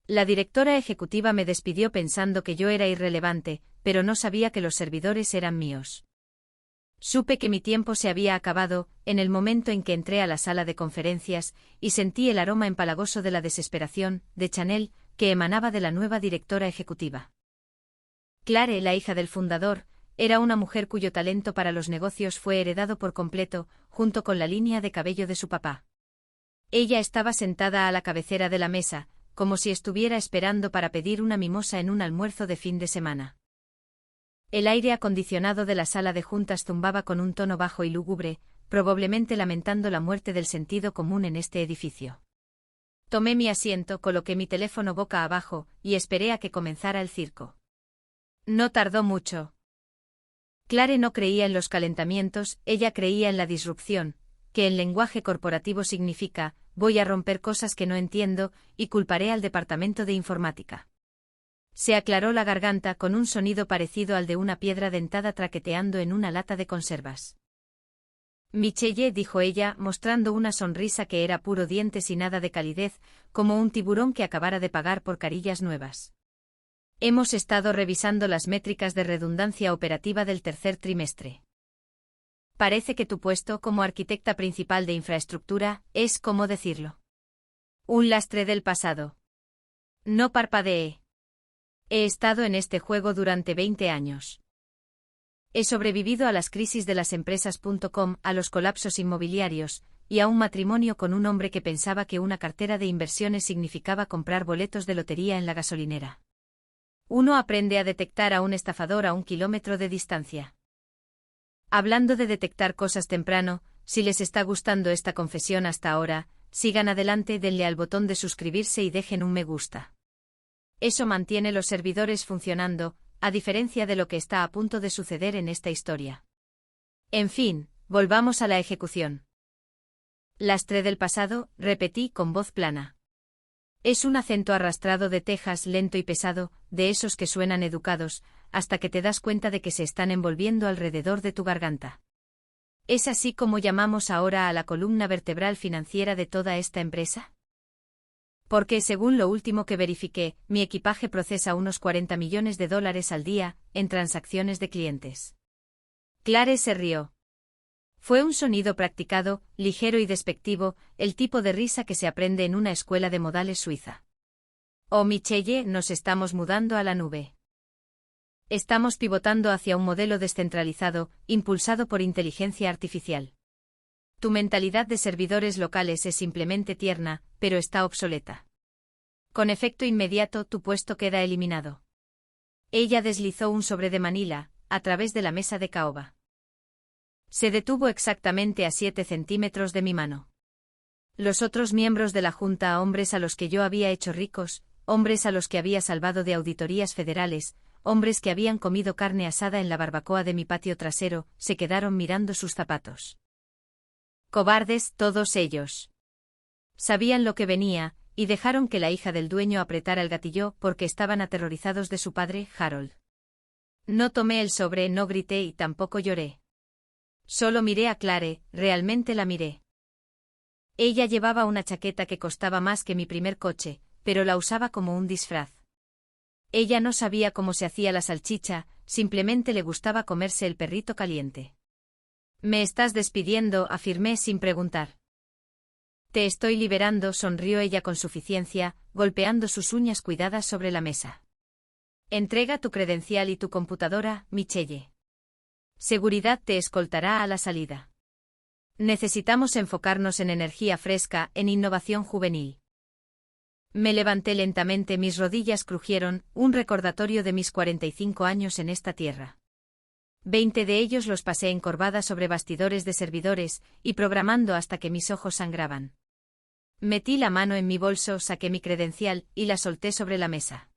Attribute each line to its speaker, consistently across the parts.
Speaker 1: La directora ejecutiva me despidió pensando que yo era irrelevante, pero no sabía que los servidores eran míos. Supe que mi tiempo se había acabado, en el momento en que entré a la sala de conferencias, y sentí el aroma empalagoso de la desesperación, de Chanel, que emanaba de la nueva directora ejecutiva. Clare, la hija del fundador, era una mujer cuyo talento para los negocios fue heredado por completo, junto con la línea de cabello de su papá. Ella estaba sentada a la cabecera de la mesa, como si estuviera esperando para pedir una mimosa en un almuerzo de fin de semana. El aire acondicionado de la sala de juntas zumbaba con un tono bajo y lúgubre, probablemente lamentando la muerte del sentido común en este edificio. Tomé mi asiento, coloqué mi teléfono boca abajo, y esperé a que comenzara el circo. No tardó mucho. Clare no creía en los calentamientos, ella creía en la disrupción, que en lenguaje corporativo significa, voy a romper cosas que no entiendo, y culparé al departamento de informática. Se aclaró la garganta con un sonido parecido al de una piedra dentada traqueteando en una lata de conservas. Michelle, dijo ella, mostrando una sonrisa que era puro dientes y nada de calidez, como un tiburón que acabara de pagar por carillas nuevas. Hemos estado revisando las métricas de redundancia operativa del tercer trimestre. Parece que tu puesto como arquitecta principal de infraestructura es, ¿cómo decirlo?, un lastre del pasado. No parpadeé. He estado en este juego durante 20 años. He sobrevivido a las crisis de las empresas.com, a los colapsos inmobiliarios, y a un matrimonio con un hombre que pensaba que una cartera de inversiones significaba comprar boletos de lotería en la gasolinera. Uno aprende a detectar a un estafador a 1 kilómetro de distancia. Hablando de detectar cosas temprano, si les está gustando esta confesión hasta ahora, sigan adelante, denle al botón de suscribirse y dejen un me gusta. Eso mantiene los servidores funcionando, a diferencia de lo que está a punto de suceder en esta historia. En fin, volvamos a la ejecución. Lastre del pasado, repetí con voz plana. Es un acento arrastrado de Texas, lento y pesado, de esos que suenan educados, hasta que te das cuenta de que se están envolviendo alrededor de tu garganta. ¿Es así como llamamos ahora a la columna vertebral financiera de toda esta empresa? Porque, según lo último que verifiqué, mi equipaje procesa unos $40 millones al día, en transacciones de clientes. Clare se rió. Fue un sonido practicado, ligero y despectivo, el tipo de risa que se aprende en una escuela de modales suiza. Oh, Michelle, nos estamos mudando a la nube. Estamos pivotando hacia un modelo descentralizado, impulsado por inteligencia artificial. Tu mentalidad de servidores locales es simplemente tierna, pero está obsoleta. Con efecto inmediato, tu puesto queda eliminado. Ella deslizó un sobre de Manila, a través de la mesa de caoba. Se detuvo exactamente a 7 centímetros de mi mano. Los otros miembros de la Junta, hombres a los que yo había hecho ricos, hombres a los que había salvado de auditorías federales, hombres que habían comido carne asada en la barbacoa de mi patio trasero, se quedaron mirando sus zapatos. Cobardes, todos ellos. Sabían lo que venía, y dejaron que la hija del dueño apretara el gatillo porque estaban aterrorizados de su padre, Harold. No tomé el sobre, no grité y tampoco lloré. Solo miré a Clare, realmente la miré. Ella llevaba una chaqueta que costaba más que mi primer coche, pero la usaba como un disfraz. Ella no sabía cómo se hacía la salchicha, simplemente le gustaba comerse el perrito caliente. Me estás despidiendo, afirmé sin preguntar. Te estoy liberando, sonrió ella con suficiencia, golpeando sus uñas cuidadas sobre la mesa. Entrega tu credencial y tu computadora, Michelle. Seguridad te escoltará a la salida. Necesitamos enfocarnos en energía fresca, en innovación juvenil. Me levanté lentamente, mis rodillas crujieron, un recordatorio de mis 45 años en esta tierra. 20 de ellos los pasé encorvada sobre bastidores de servidores, y programando hasta que mis ojos sangraban. Metí la mano en mi bolso, saqué mi credencial, y la solté sobre la mesa.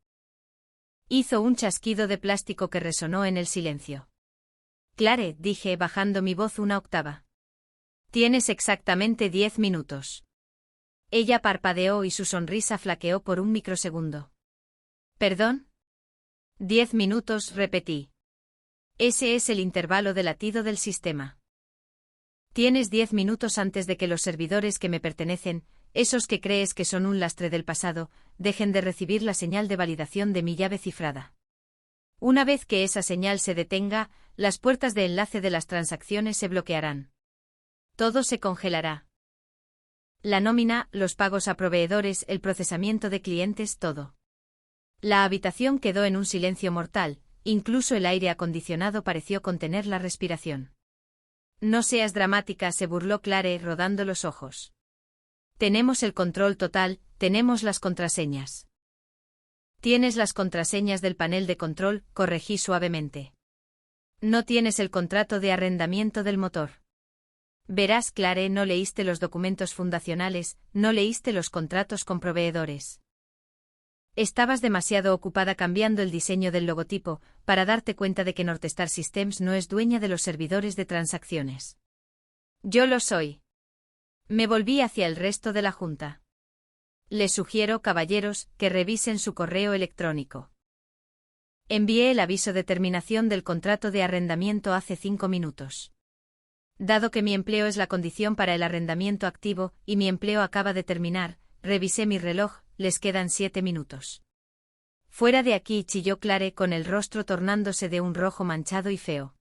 Speaker 1: Hizo un chasquido de plástico que resonó en el silencio. Clare, dije, bajando mi voz una octava. Tienes exactamente 10 minutos. Ella parpadeó y su sonrisa flaqueó por un microsegundo. ¿Perdón? 10 minutos, repetí. Ese es el intervalo de latido del sistema. Tienes 10 minutos antes de que los servidores que me pertenecen, esos que crees que son un lastre del pasado, dejen de recibir la señal de validación de mi llave cifrada. Una vez que esa señal se detenga, las puertas de enlace de las transacciones se bloquearán. Todo se congelará. La nómina, los pagos a proveedores, el procesamiento de clientes, todo. La habitación quedó en un silencio mortal, incluso el aire acondicionado pareció contener la respiración. No seas dramática, se burló Clare, rodando los ojos. Tenemos el control total, tenemos las contraseñas. Tienes las contraseñas del panel de control, corregí suavemente. No tienes el contrato de arrendamiento del motor. Verás, Clare, no leíste los documentos fundacionales, no leíste los contratos con proveedores. Estabas demasiado ocupada cambiando el diseño del logotipo para darte cuenta de que Northstar Systems no es dueña de los servidores de transacciones. Yo lo soy. Me volví hacia el resto de la junta. Les sugiero, caballeros, que revisen su correo electrónico. Envié el aviso de terminación del contrato de arrendamiento hace 5 minutos. Dado que mi empleo es la condición para el arrendamiento activo y mi empleo acaba de terminar, revisé mi reloj, les quedan 7 minutos. Fuera de aquí, chilló Clare con el rostro tornándose de un rojo manchado y feo.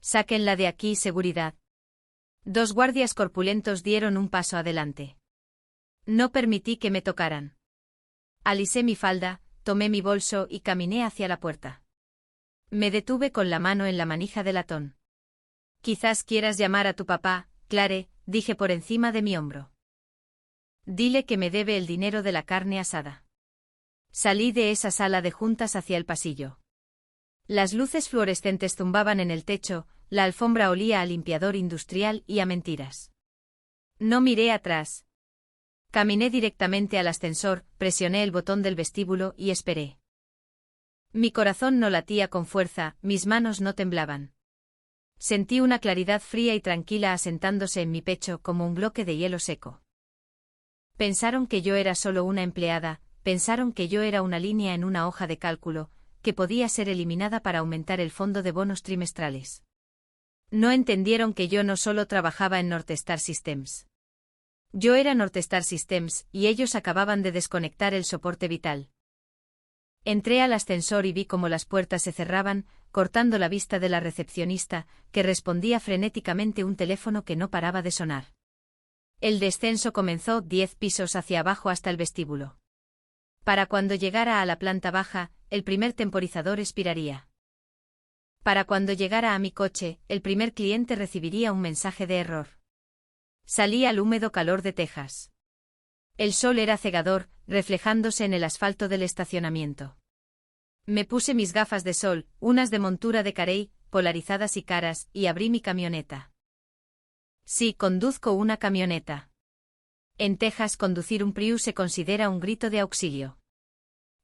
Speaker 1: Sáquenla de aquí, seguridad. 2 guardias corpulentos dieron un paso adelante. No permití que me tocaran. Alisé mi falda, tomé mi bolso y caminé hacia la puerta. Me detuve con la mano en la manija de latón. Quizás quieras llamar a tu papá, Clare, dije por encima de mi hombro. Dile que me debe el dinero de la carne asada. Salí de esa sala de juntas hacia el pasillo. Las luces fluorescentes zumbaban en el techo, la alfombra olía a limpiador industrial y a mentiras. No miré atrás. Caminé directamente al ascensor, presioné el botón del vestíbulo y esperé. Mi corazón no latía con fuerza, mis manos no temblaban. Sentí una claridad fría y tranquila asentándose en mi pecho como un bloque de hielo seco. Pensaron que yo era solo una empleada, pensaron que yo era una línea en una hoja de cálculo, que podía ser eliminada para aumentar el fondo de bonos trimestrales. No entendieron que yo no solo trabajaba en Northstar Systems. Yo era Northstar Systems y ellos acababan de desconectar el soporte vital. Entré al ascensor y vi cómo las puertas se cerraban, cortando la vista de la recepcionista, que respondía frenéticamente un teléfono que no paraba de sonar. El descenso comenzó 10 pisos hacia abajo hasta el vestíbulo. Para cuando llegara a la planta baja, el primer temporizador expiraría. Para cuando llegara a mi coche, el primer cliente recibiría un mensaje de error. Salí al húmedo calor de Texas. El sol era cegador, reflejándose en el asfalto del estacionamiento. Me puse mis gafas de sol, unas de montura de carey, polarizadas y caras, y abrí mi camioneta. Sí, conduzco una camioneta. En Texas, conducir un Prius se considera un grito de auxilio.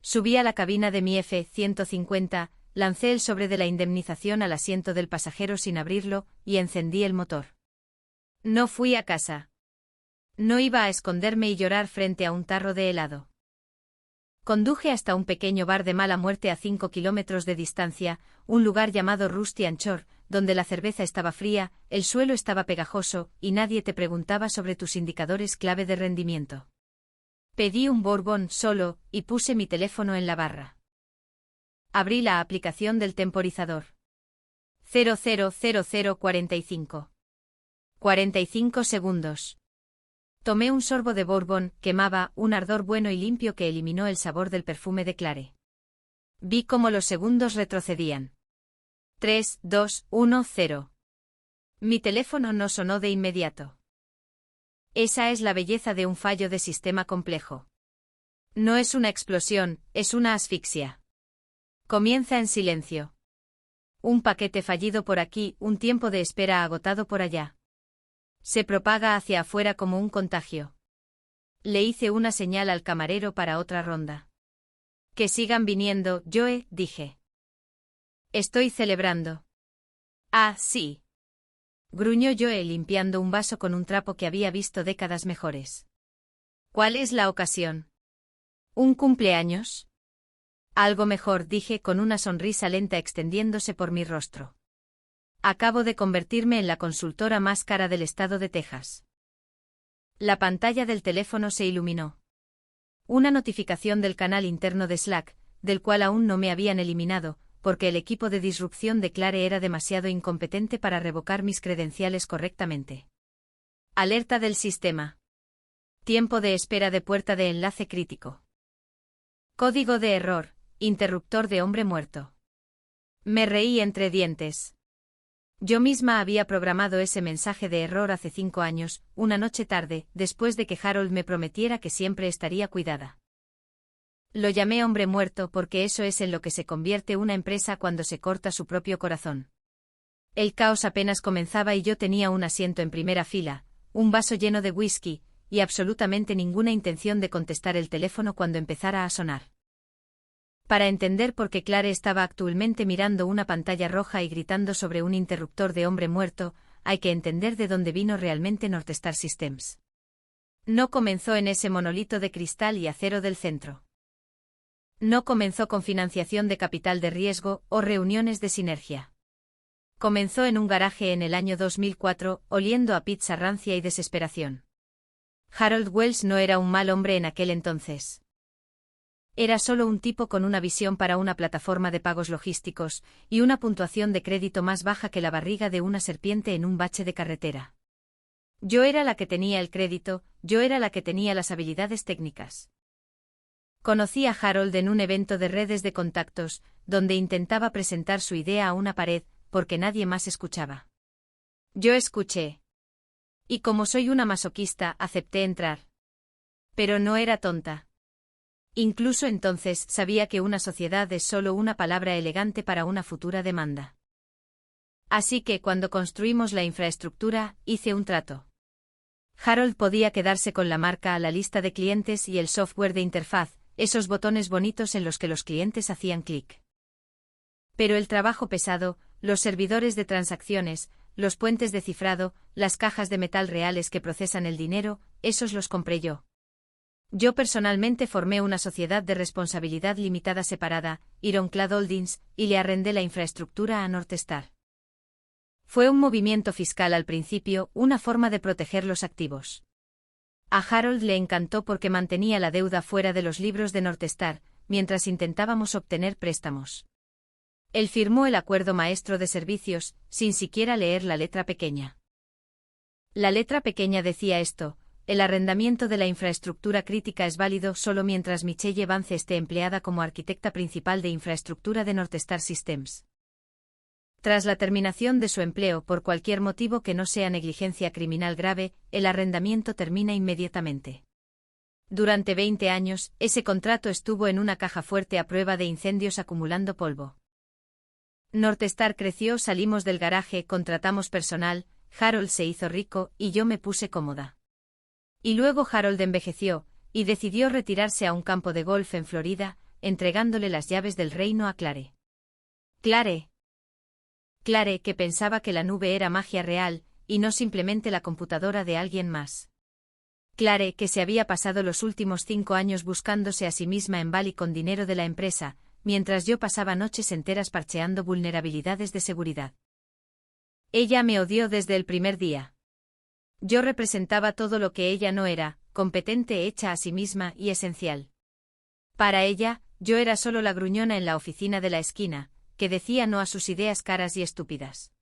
Speaker 1: Subí a la cabina de mi F-150, lancé el sobre de la indemnización al asiento del pasajero sin abrirlo, y encendí el motor. No fui a casa. No iba a esconderme y llorar frente a un tarro de helado. Conduje hasta un pequeño bar de mala muerte a 5 kilómetros de distancia, un lugar llamado Rusty Anchor, donde la cerveza estaba fría, el suelo estaba pegajoso, y nadie te preguntaba sobre tus indicadores clave de rendimiento. Pedí un bourbon solo, y puse mi teléfono en la barra. Abrí la aplicación del temporizador. 000045. 45 segundos. Tomé un sorbo de bourbon, quemaba, un ardor bueno y limpio que eliminó el sabor del perfume de Clare. Vi cómo los segundos retrocedían. 3, 2, 1, 0. Mi teléfono no sonó de inmediato. Esa es la belleza de un fallo de sistema complejo. No es una explosión, es una asfixia. Comienza en silencio. Un paquete fallido por aquí, un tiempo de espera agotado por allá. Se propaga hacia afuera como un contagio. Le hice una señal al camarero para otra ronda. Que sigan viniendo, Joe, dije. Estoy celebrando. Ah, sí. Gruñó Joe limpiando un vaso con un trapo que había visto décadas mejores. ¿Cuál es la ocasión? ¿Un cumpleaños? Algo mejor, dije con una sonrisa lenta extendiéndose por mi rostro. Acabo de convertirme en la consultora más cara del estado de Texas. La pantalla del teléfono se iluminó. Una notificación del canal interno de Slack, del cual aún no me habían eliminado, porque el equipo de disrupción de Clare era demasiado incompetente para revocar mis credenciales correctamente. Alerta del sistema. Tiempo de espera de puerta de enlace crítico. Código de error, interruptor de hombre muerto. Me reí entre dientes. Yo misma había programado ese mensaje de error hace 5 años, una noche tarde, después de que Harold me prometiera que siempre estaría cuidada. Lo llamé hombre muerto porque eso es en lo que se convierte una empresa cuando se corta su propio corazón. El caos apenas comenzaba y yo tenía un asiento en primera fila, un vaso lleno de whisky, y absolutamente ninguna intención de contestar el teléfono cuando empezara a sonar. Para entender por qué Clare estaba actualmente mirando una pantalla roja y gritando sobre un interruptor de hombre muerto, hay que entender de dónde vino realmente Northstar Systems. No comenzó en ese monolito de cristal y acero del centro. No comenzó con financiación de capital de riesgo o reuniones de sinergia. Comenzó en un garaje en el año 2004, oliendo a pizza rancia y desesperación. Harold Wells no era un mal hombre en aquel entonces. Era solo un tipo con una visión para una plataforma de pagos logísticos, y una puntuación de crédito más baja que la barriga de una serpiente en un bache de carretera. Yo era la que tenía el crédito, yo era la que tenía las habilidades técnicas. Conocí a Harold en un evento de redes de contactos, donde intentaba presentar su idea a una pared, porque nadie más escuchaba. Yo escuché. Y como soy una masoquista, acepté entrar. Pero no era tonta. Incluso entonces sabía que una sociedad es solo una palabra elegante para una futura demanda. Así que cuando construimos la infraestructura, hice un trato. Harold podía quedarse con la marca, la lista de clientes y el software de interfaz, esos botones bonitos en los que los clientes hacían clic. Pero el trabajo pesado, los servidores de transacciones, los puentes de cifrado, las cajas de metal reales que procesan el dinero, esos los compré yo. Yo personalmente formé una sociedad de responsabilidad limitada separada, Ironclad Holdings, y le arrendé la infraestructura a Northstar. Fue un movimiento fiscal al principio, una forma de proteger los activos. A Harold le encantó porque mantenía la deuda fuera de los libros de Northstar, mientras intentábamos obtener préstamos. Él firmó el acuerdo maestro de servicios, sin siquiera leer la letra pequeña. La letra pequeña decía esto: el arrendamiento de la infraestructura crítica es válido solo mientras Michelle Vance esté empleada como arquitecta principal de infraestructura de Northstar Systems. Tras la terminación de su empleo por cualquier motivo que no sea negligencia criminal grave, el arrendamiento termina inmediatamente. Durante 20 años, ese contrato estuvo en una caja fuerte a prueba de incendios acumulando polvo. Northstar creció, salimos del garaje, contratamos personal, Harold se hizo rico y yo me puse cómoda. Y luego Harold envejeció, y decidió retirarse a un campo de golf en Florida, entregándole las llaves del reino a Clare. Clare, que pensaba que la nube era magia real, y no simplemente la computadora de alguien más. Clare, que se había pasado los últimos 5 años buscándose a sí misma en Bali con dinero de la empresa, mientras yo pasaba noches enteras parcheando vulnerabilidades de seguridad. Ella me odió desde el primer día. Yo representaba todo lo que ella no era, competente, hecha a sí misma y esencial. Para ella, yo era solo la gruñona en la oficina de la esquina, que decía no a sus ideas caras y estúpidas.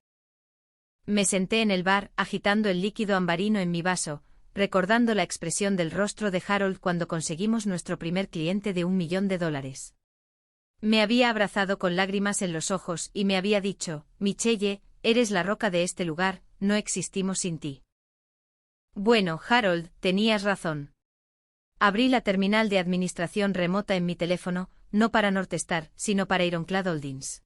Speaker 1: Me senté en el bar, agitando el líquido ambarino en mi vaso, recordando la expresión del rostro de Harold cuando conseguimos nuestro primer cliente de $1 millón. Me había abrazado con lágrimas en los ojos y me había dicho: Michelle, eres la roca de este lugar, no existimos sin ti. Bueno, Harold, tenías razón. Abrí la terminal de administración remota en mi teléfono, no para Northstar, sino para Ironclad Holdings.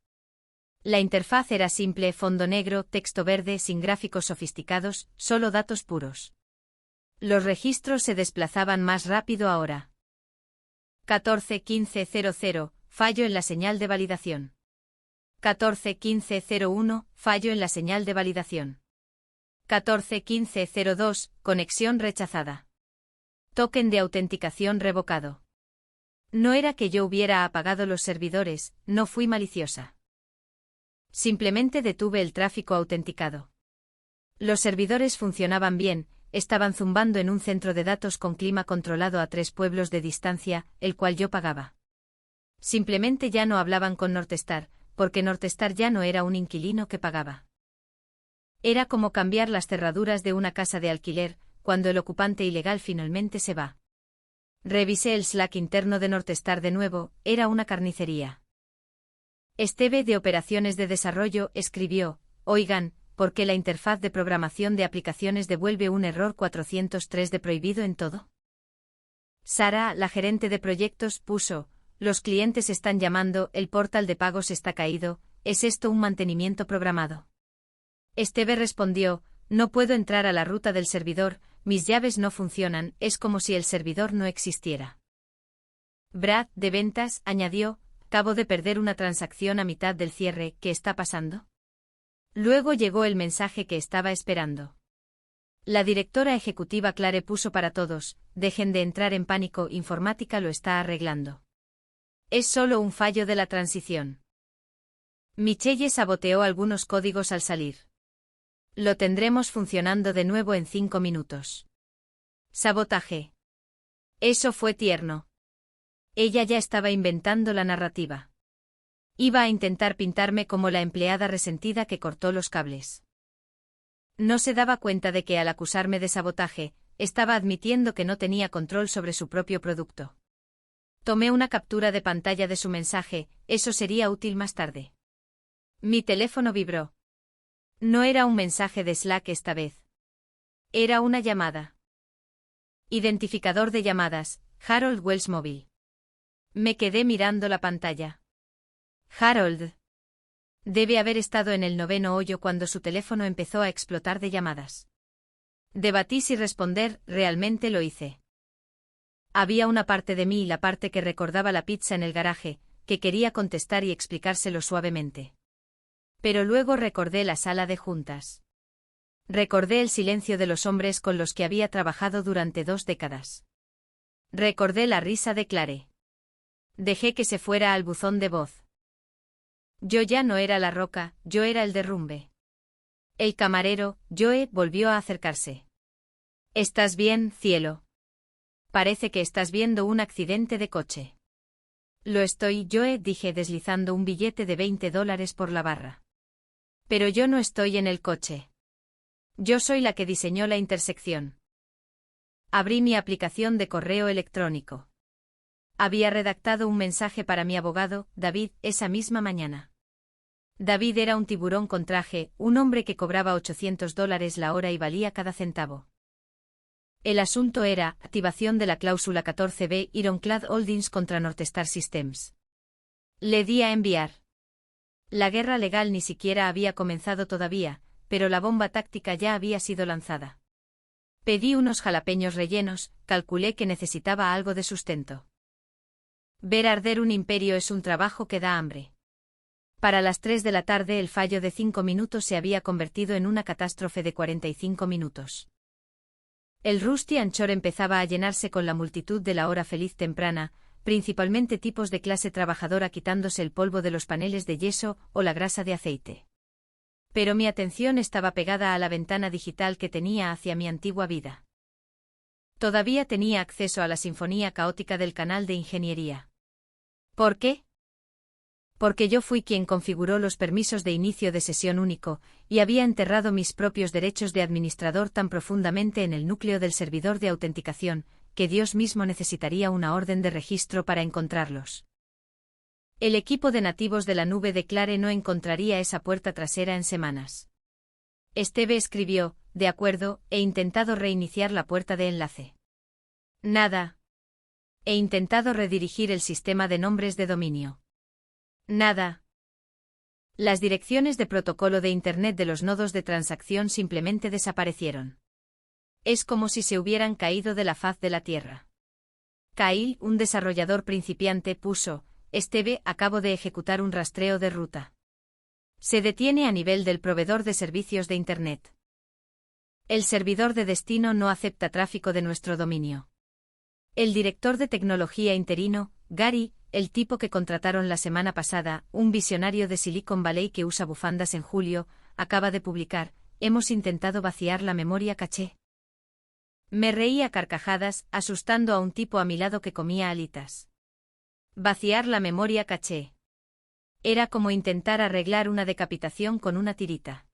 Speaker 1: La interfaz era simple, fondo negro, texto verde, sin gráficos sofisticados, solo datos puros. Los registros se desplazaban más rápido ahora. 14.15.00, fallo en la señal de validación. 14.15.01, fallo en la señal de validación. 14.15.02, conexión rechazada. Token de autenticación revocado. No era que yo hubiera apagado los servidores, no fui maliciosa. Simplemente detuve el tráfico autenticado. Los servidores funcionaban bien, estaban zumbando en un centro de datos con clima controlado a 3 pueblos de distancia, el cual yo pagaba. Simplemente ya no hablaban con Northstar, porque Northstar ya no era un inquilino que pagaba. Era como cambiar las cerraduras de una casa de alquiler, cuando el ocupante ilegal finalmente se va. Revisé el Slack interno de Northstar de nuevo, era una carnicería. Esteve de Operaciones de Desarrollo escribió: oigan, ¿por qué la interfaz de programación de aplicaciones devuelve un error 403 de prohibido en todo? Sara, la gerente de proyectos, puso: los clientes están llamando, el portal de pagos está caído, ¿es esto un mantenimiento programado? Esteve respondió: no puedo entrar a la ruta del servidor, mis llaves no funcionan, es como si el servidor no existiera. Brad, de ventas, añadió: acabo de perder una transacción a mitad del cierre, ¿qué está pasando? Luego llegó el mensaje que estaba esperando. La directora ejecutiva Clare puso para todos: dejen de entrar en pánico, informática lo está arreglando. Es solo un fallo de la transición. Michelle saboteó algunos códigos al salir. Lo tendremos funcionando de nuevo en 5 minutos. Sabotaje. Eso fue tierno. Ella ya estaba inventando la narrativa. Iba a intentar pintarme como la empleada resentida que cortó los cables. No se daba cuenta de que al acusarme de sabotaje, estaba admitiendo que no tenía control sobre su propio producto. Tomé una captura de pantalla de su mensaje, eso sería útil más tarde. Mi teléfono vibró. No era un mensaje de Slack esta vez. Era una llamada. Identificador de llamadas, Harold Wells Móvil. Me quedé mirando la pantalla. Harold. Debe haber estado en el 9º hoyo cuando su teléfono empezó a explotar de llamadas. Debatí si responder, realmente lo hice. Había una parte de mí, la parte que recordaba la pizza en el garaje, que quería contestar y explicárselo suavemente. Pero luego recordé la sala de juntas. Recordé el silencio de los hombres con los que había trabajado durante 2 décadas. Recordé la risa de Clare. Dejé que se fuera al buzón de voz. Yo ya no era la roca, yo era el derrumbe. El camarero, Joe, volvió a acercarse. ¿Estás bien, cielo? Parece que estás viendo un accidente de coche. Lo estoy, Joe, dije deslizando un billete de $20 por la barra. Pero yo no estoy en el coche. Yo soy la que diseñó la intersección. Abrí mi aplicación de correo electrónico. Había redactado un mensaje para mi abogado, David, esa misma mañana. David era un tiburón con traje, un hombre que cobraba $800 la hora y valía cada centavo. El asunto era activación de la cláusula 14B Ironclad Holdings contra Northstar Systems. Le di a enviar. La guerra legal ni siquiera había comenzado todavía, pero la bomba táctica ya había sido lanzada. Pedí unos jalapeños rellenos, calculé que necesitaba algo de sustento. Ver arder un imperio es un trabajo que da hambre. Para las 3 de la tarde el fallo de 5 minutos se había convertido en una catástrofe de 45 minutos. El Rusty Anchor empezaba a llenarse con la multitud de la hora feliz temprana, principalmente tipos de clase trabajadora quitándose el polvo de los paneles de yeso o la grasa de aceite. Pero mi atención estaba pegada a la ventana digital que tenía hacia mi antigua vida. Todavía tenía acceso a la sinfonía caótica del canal de ingeniería. ¿Por qué? Porque yo fui quien configuró los permisos de inicio de sesión único, y había enterrado mis propios derechos de administrador tan profundamente en el núcleo del servidor de autenticación, que Dios mismo necesitaría una orden de registro para encontrarlos. El equipo de nativos de la nube de Clare no encontraría esa puerta trasera en semanas. Esteve escribió, de acuerdo, he intentado reiniciar la puerta de enlace. Nada. He intentado redirigir el sistema de nombres de dominio. Nada. Las direcciones de protocolo de Internet de los nodos de transacción simplemente desaparecieron. Es como si se hubieran caído de la faz de la Tierra. Kyle, un desarrollador principiante, puso: Esteve, acabo de ejecutar un rastreo de ruta. Se detiene a nivel del proveedor de servicios de Internet. El servidor de destino no acepta tráfico de nuestro dominio. El director de tecnología interino, Gary, el tipo que contrataron la semana pasada, un visionario de Silicon Valley que usa bufandas en julio, acaba de publicar: hemos intentado vaciar la memoria caché. Me reí a carcajadas, asustando a un tipo a mi lado que comía alitas. Vaciar la memoria caché. Era como intentar arreglar una decapitación con una tirita.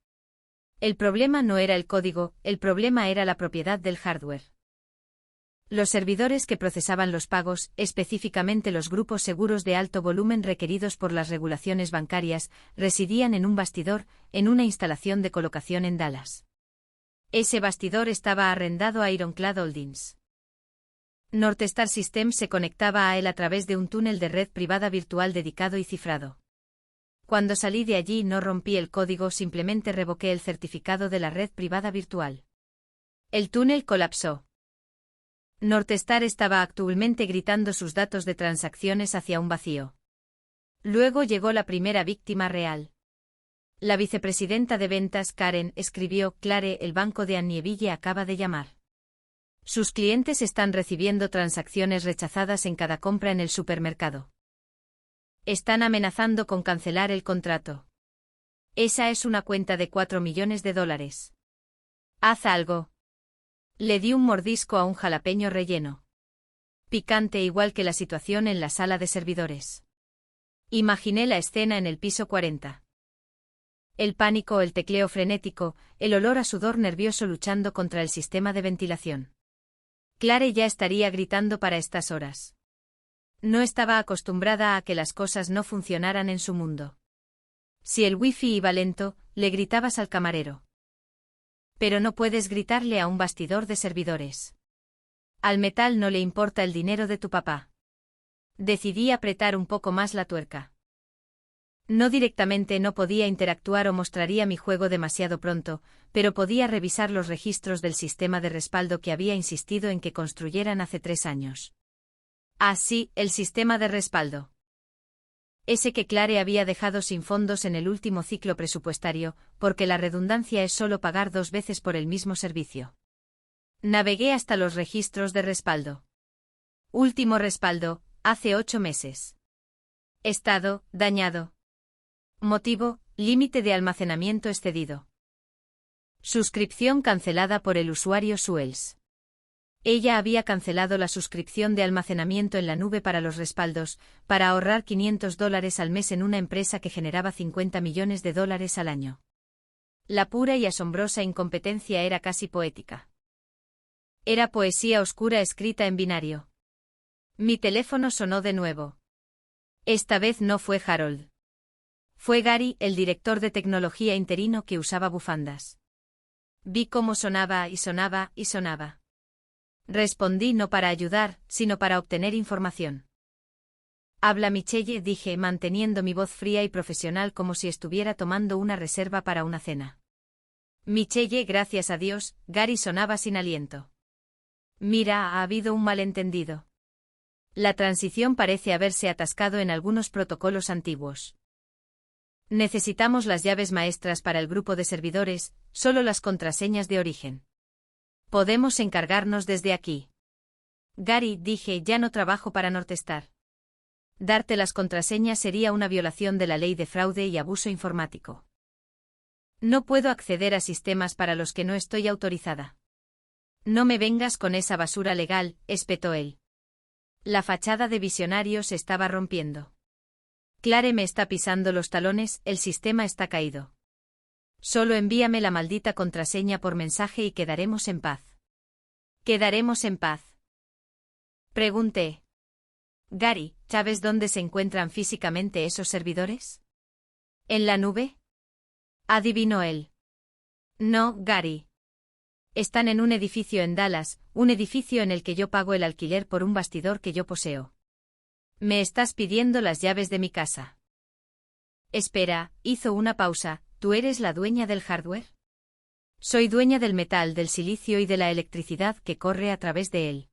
Speaker 1: El problema no era el código, el problema era la propiedad del hardware. Los servidores que procesaban los pagos, específicamente los grupos seguros de alto volumen requeridos por las regulaciones bancarias, residían en un bastidor, en una instalación de colocación en Dallas. Ese bastidor estaba arrendado a Ironclad Holdings. Northstar Systems se conectaba a él a través de un túnel de red privada virtual dedicado y cifrado. Cuando salí de allí no rompí el código, simplemente revoqué el certificado de la red privada virtual. El túnel colapsó. Northstar estaba actualmente gritando sus datos de transacciones hacia un vacío. Luego llegó la primera víctima real. La vicepresidenta de ventas Karen escribió: Clare, el banco de Anieville acaba de llamar. Sus clientes están recibiendo transacciones rechazadas en cada compra en el supermercado. Están amenazando con cancelar el contrato. Esa es una cuenta de $4 millones. Haz algo. Le di un mordisco a un jalapeño relleno. Picante igual que la situación en la sala de servidores. Imaginé la escena en el piso 40. El pánico, el tecleo frenético, el olor a sudor nervioso luchando contra el sistema de ventilación. Clare ya estaría gritando para estas horas. No estaba acostumbrada a que las cosas no funcionaran en su mundo. Si el wifi iba lento, le gritabas al camarero. Pero no puedes gritarle a un bastidor de servidores. Al metal no le importa el dinero de tu papá. Decidí apretar un poco más la tuerca. No directamente, no podía interactuar o mostraría mi juego demasiado pronto, pero podía revisar los registros del sistema de respaldo que había insistido en que construyeran hace 3 años. Ah, sí, el sistema de respaldo. Ese que Clare había dejado sin fondos en el último ciclo presupuestario, porque la redundancia es solo pagar 2 veces por el mismo servicio. Navegué hasta los registros de respaldo. Último respaldo, hace 8 meses. Estado, dañado. Motivo, límite de almacenamiento excedido. Suscripción cancelada por el usuario Suels. Ella había cancelado la suscripción de almacenamiento en la nube para los respaldos, para ahorrar $500 al mes en una empresa que generaba $50 millones al año. La pura y asombrosa incompetencia era casi poética. Era poesía oscura escrita en binario. Mi teléfono sonó de nuevo. Esta vez no fue Harold. Fue Gary, el director de tecnología interino que usaba bufandas. Vi cómo sonaba y sonaba y sonaba. Respondí no para ayudar, sino para obtener información. Habla Michelle, dije, manteniendo mi voz fría y profesional como si estuviera tomando una reserva para una cena. Michelle, gracias a Dios. Gary sonaba sin aliento. Mira, ha habido un malentendido. La transición parece haberse atascado en algunos protocolos antiguos. Necesitamos las llaves maestras para el grupo de servidores, solo las contraseñas de origen. Podemos encargarnos desde aquí. Gary, dije, ya no trabajo para Northstar. Darte las contraseñas sería una violación de la ley de fraude y abuso informático. No puedo acceder a sistemas para los que no estoy autorizada. No me vengas con esa basura legal, espetó él. La fachada de visionario se estaba rompiendo. Clare me está pisando los talones, el sistema está caído. Solo envíame la maldita contraseña por mensaje y quedaremos en paz. ¿Quedaremos en paz? Pregunté. Gary, ¿sabes dónde se encuentran físicamente esos servidores? ¿En la nube? Adivinó él. No, Gary. Están en un edificio en Dallas, un edificio en el que yo pago el alquiler por un bastidor que yo poseo. Me estás pidiendo las llaves de mi casa. Espera, hizo una pausa. ¿Tú eres la dueña del hardware? Soy dueña del metal, del silicio y de la electricidad que corre a través de él.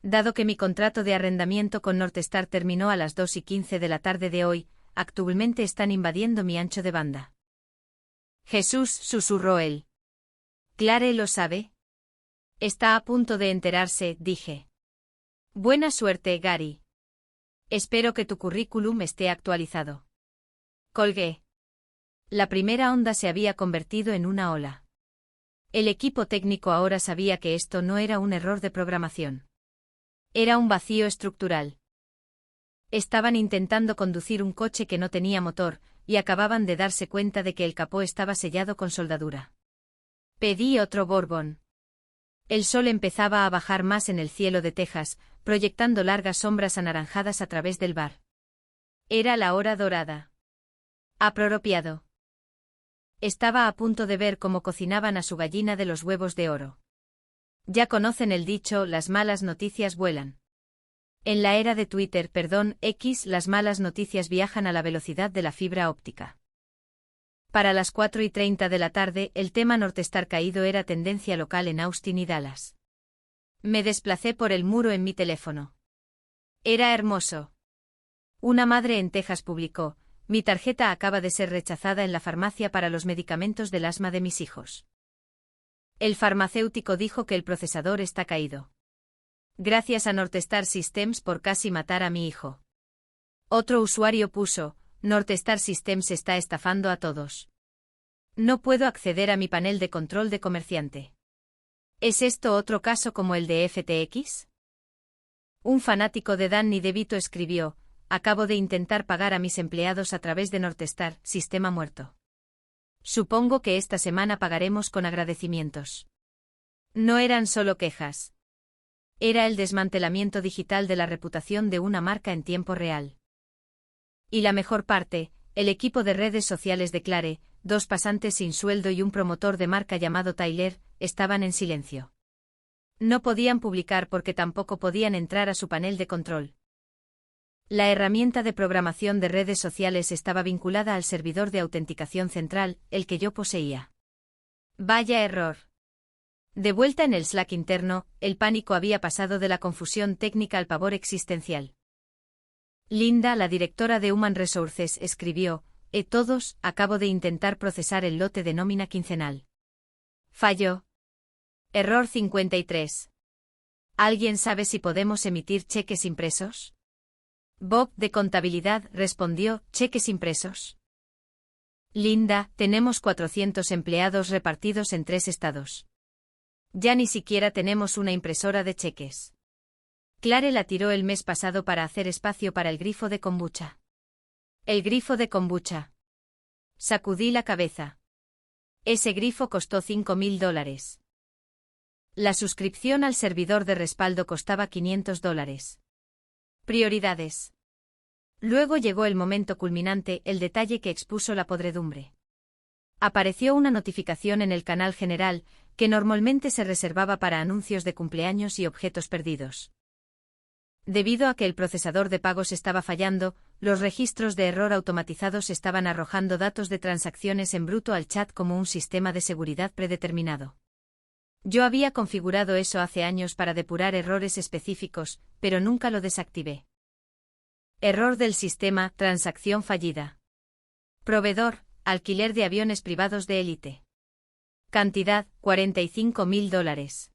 Speaker 1: Dado que mi contrato de arrendamiento con Northstar terminó a las 2:15 de la tarde de hoy, actualmente están invadiendo mi ancho de banda. Jesús, susurró él. ¿Clare lo sabe? Está a punto de enterarse, dije. Buena suerte, Gary. Espero que tu currículum esté actualizado. Colgué. La primera onda se había convertido en una ola. El equipo técnico ahora sabía que esto no era un error de programación. Era un vacío estructural. Estaban intentando conducir un coche que no tenía motor, y acababan de darse cuenta de que el capó estaba sellado con soldadura. Pedí otro bourbon. El sol empezaba a bajar más en el cielo de Texas, proyectando largas sombras anaranjadas a través del bar. Era la hora dorada. Apropiado. Estaba a punto de ver cómo cocinaban a su gallina de los huevos de oro. Ya conocen el dicho, las malas noticias vuelan. En la era de Twitter, X, las malas noticias viajan a la velocidad de la fibra óptica. Para las 4:30 de la tarde, el tema Northstar caído era tendencia local en Austin y Dallas. Me desplacé por el muro en mi teléfono. Era hermoso. Una madre en Texas publicó: mi tarjeta acaba de ser rechazada en la farmacia para los medicamentos del asma de mis hijos. El farmacéutico dijo que el procesador está caído. Gracias a Northstar Systems por casi matar a mi hijo. Otro usuario puso: Northstar Systems está estafando a todos. No puedo acceder a mi panel de control de comerciante. ¿Es esto otro caso como el de FTX? Un fanático de Danny DeVito escribió: acabo de intentar pagar a mis empleados a través de Northstar, sistema muerto. Supongo que esta semana pagaremos con agradecimientos. No eran solo quejas. Era el desmantelamiento digital de la reputación de una marca en tiempo real. Y la mejor parte, el equipo de redes sociales de Clare, 2 pasantes sin sueldo y un promotor de marca llamado Tyler, estaban en silencio. No podían publicar porque tampoco podían entrar a su panel de control. La herramienta de programación de redes sociales estaba vinculada al servidor de autenticación central, el que yo poseía. Vaya error. De vuelta en el Slack interno, el pánico había pasado de la confusión técnica al pavor existencial. Linda, la directora de Human Resources, escribió: todos, acabo de intentar procesar el lote de nómina quincenal. Falló. Error 53. ¿Alguien sabe si podemos emitir cheques impresos? Bob, de contabilidad, respondió: cheques impresos. Linda, tenemos 400 empleados repartidos en 3 estados. Ya ni siquiera tenemos una impresora de cheques. Clare la tiró el mes pasado para hacer espacio para el grifo de kombucha. El grifo de kombucha. Sacudí la cabeza. Ese grifo costó $5.000. La suscripción al servidor de respaldo costaba $500. Prioridades. Luego llegó el momento culminante, el detalle que expuso la podredumbre. Apareció una notificación en el canal general, que normalmente se reservaba para anuncios de cumpleaños y objetos perdidos. Debido a que el procesador de pagos estaba fallando, los registros de error automatizados estaban arrojando datos de transacciones en bruto al chat como un sistema de seguridad predeterminado. Yo había configurado eso hace años para depurar errores específicos, pero nunca lo desactivé. Error del sistema, transacción fallida. Proveedor, alquiler de aviones privados de élite. Cantidad, $45.000.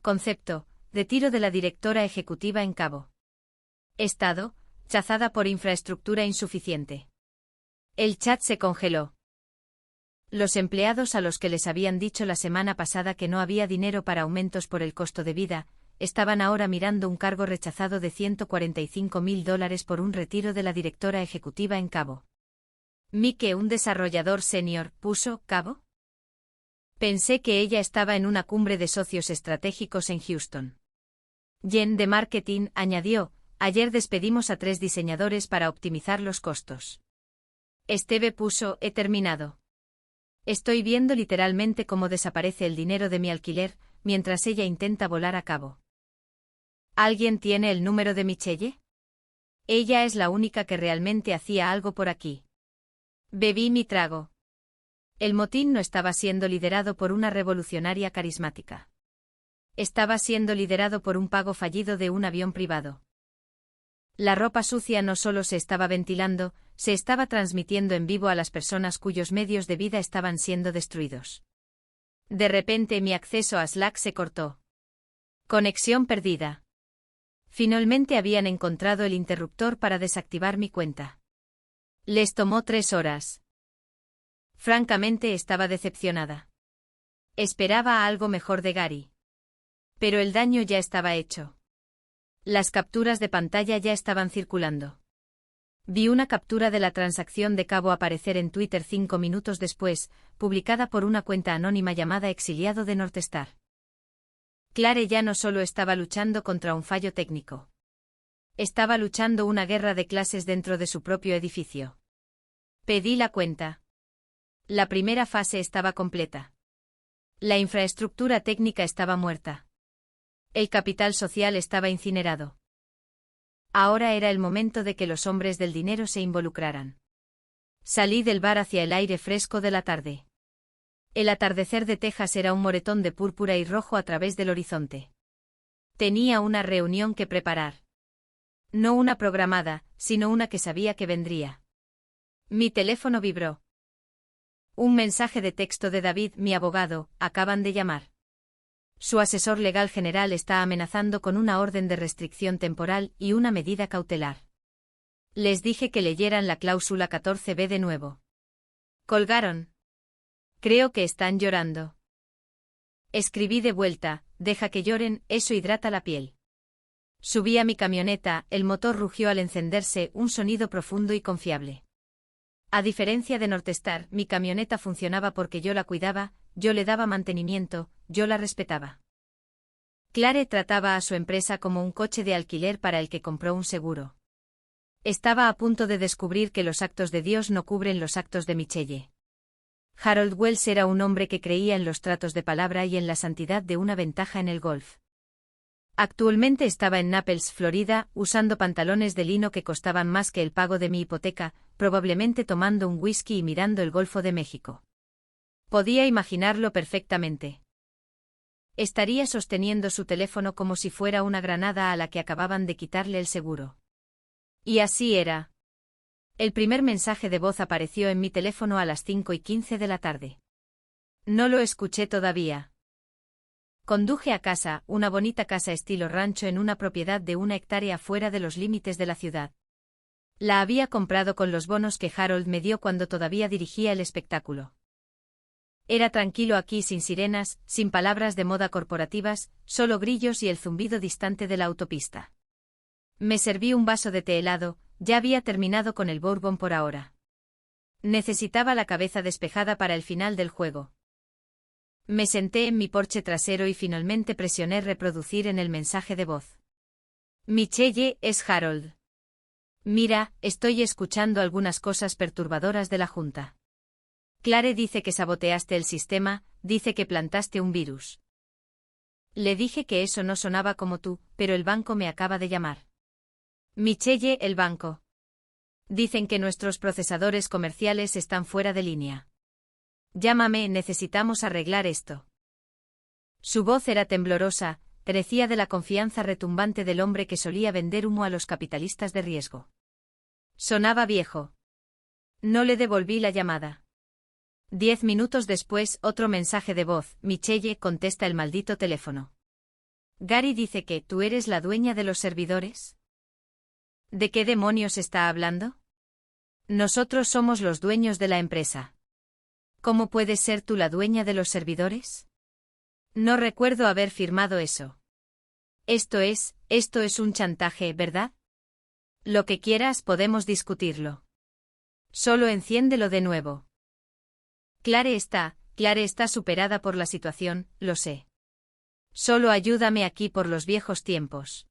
Speaker 1: Concepto, retiro de la directora ejecutiva en Cabo. Estado, chazada por infraestructura insuficiente. El chat se congeló. Los empleados a los que les habían dicho la semana pasada que no había dinero para aumentos por el costo de vida, estaban ahora mirando un cargo rechazado de $145.000 por un retiro de la directora ejecutiva en Cabo. Mike, un desarrollador senior, puso ¿Cabo? Pensé que ella estaba en una cumbre de socios estratégicos en Houston. Jen de marketing añadió: ayer despedimos a 3 diseñadores para optimizar los costos. Steve puso: he terminado. Estoy viendo literalmente cómo desaparece el dinero de mi alquiler, mientras ella intenta volar a Cabo. ¿Alguien tiene el número de Michelle? Ella es la única que realmente hacía algo por aquí. Bebí mi trago. El motín no estaba siendo liderado por una revolucionaria carismática. Estaba siendo liderado por un pago fallido de un avión privado. La ropa sucia no solo se estaba ventilando, se estaba transmitiendo en vivo a las personas cuyos medios de vida estaban siendo destruidos. De repente mi acceso a Slack se cortó. Conexión perdida. Finalmente habían encontrado el interruptor para desactivar mi cuenta. Les tomó 3 horas. Francamente estaba decepcionada. Esperaba algo mejor de Gary. Pero el daño ya estaba hecho. Las capturas de pantalla ya estaban circulando. Vi una captura de la transacción de Cabo aparecer en Twitter 5 minutos después, publicada por una cuenta anónima llamada Exiliado de Northstar. Clare ya no solo estaba luchando contra un fallo técnico. Estaba luchando una guerra de clases dentro de su propio edificio. Pedí la cuenta. La primera fase estaba completa. La infraestructura técnica estaba muerta. El capital social estaba incinerado. Ahora era el momento de que los hombres del dinero se involucraran. Salí del bar hacia el aire fresco de la tarde. El atardecer de Texas era un moretón de púrpura y rojo a través del horizonte. Tenía una reunión que preparar. No una programada, sino una que sabía que vendría. Mi teléfono vibró. Un mensaje de texto de David, mi abogado, acaban de llamar. Su asesor legal general está amenazando con una orden de restricción temporal y una medida cautelar. Les dije que leyeran la cláusula 14b de nuevo. Colgaron. Creo que están llorando. Escribí de vuelta, deja que lloren, eso hidrata la piel. Subí a mi camioneta, el motor rugió al encenderse, un sonido profundo y confiable. A diferencia de Northstar, mi camioneta funcionaba porque yo la cuidaba, yo le daba mantenimiento, yo la respetaba. Clare trataba a su empresa como un coche de alquiler para el que compró un seguro. Estaba a punto de descubrir que los actos de Dios no cubren los actos de Michelle. Harold Wells era un hombre que creía en los tratos de palabra y en la santidad de una ventaja en el golf. Actualmente estaba en Naples, Florida, usando pantalones de lino que costaban más que el pago de mi hipoteca, probablemente tomando un whisky y mirando el Golfo de México. Podía imaginarlo perfectamente. Estaría sosteniendo su teléfono como si fuera una granada a la que acababan de quitarle el seguro. Y así era. El primer mensaje de voz apareció en mi teléfono a las 5:15 de la tarde. No lo escuché todavía. Conduje a casa, una bonita casa estilo rancho en una propiedad de 1 hectárea fuera de los límites de la ciudad. La había comprado con los bonos que Harold me dio cuando todavía dirigía el espectáculo. Era tranquilo aquí, sin sirenas, sin palabras de moda corporativas, solo grillos y el zumbido distante de la autopista. Me serví un vaso de té helado, ya había terminado con el bourbon por ahora. Necesitaba la cabeza despejada para el final del juego. Me senté en mi porche trasero y finalmente presioné reproducir en el mensaje de voz. Michelle, es Harold. Mira, estoy escuchando algunas cosas perturbadoras de la Junta. Clare dice que saboteaste el sistema, dice que plantaste un virus. Le dije que eso no sonaba como tú, pero el banco me acaba de llamar. Michelle, el banco. Dicen que nuestros procesadores comerciales están fuera de línea. Llámame, necesitamos arreglar esto. Su voz era temblorosa, carecía de la confianza retumbante del hombre que solía vender humo a los capitalistas de riesgo. Sonaba viejo. No le devolví la llamada. 10 minutos después, otro mensaje de voz. Michelle, contesta el maldito teléfono. Gary dice que tú eres la dueña de los servidores. ¿De qué demonios está hablando? Nosotros somos los dueños de la empresa. ¿Cómo puedes ser tú la dueña de los servidores? No recuerdo haber firmado eso. Esto es un chantaje, ¿verdad? Lo que quieras, podemos discutirlo. Solo enciéndelo de nuevo. Clare está superada por la situación, lo sé. Solo ayúdame aquí por los viejos tiempos.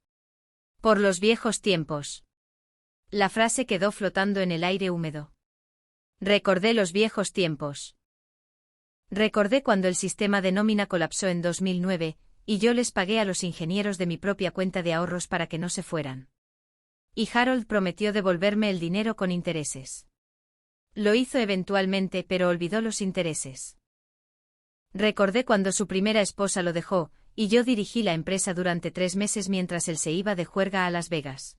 Speaker 1: Por los viejos tiempos. La frase quedó flotando en el aire húmedo. Recordé los viejos tiempos. Recordé cuando el sistema de nómina colapsó en 2009, y yo les pagué a los ingenieros de mi propia cuenta de ahorros para que no se fueran. Y Harold prometió devolverme el dinero con intereses. Lo hizo eventualmente, pero olvidó los intereses. Recordé cuando su primera esposa lo dejó, y yo dirigí la empresa durante 3 meses mientras él se iba de juerga a Las Vegas.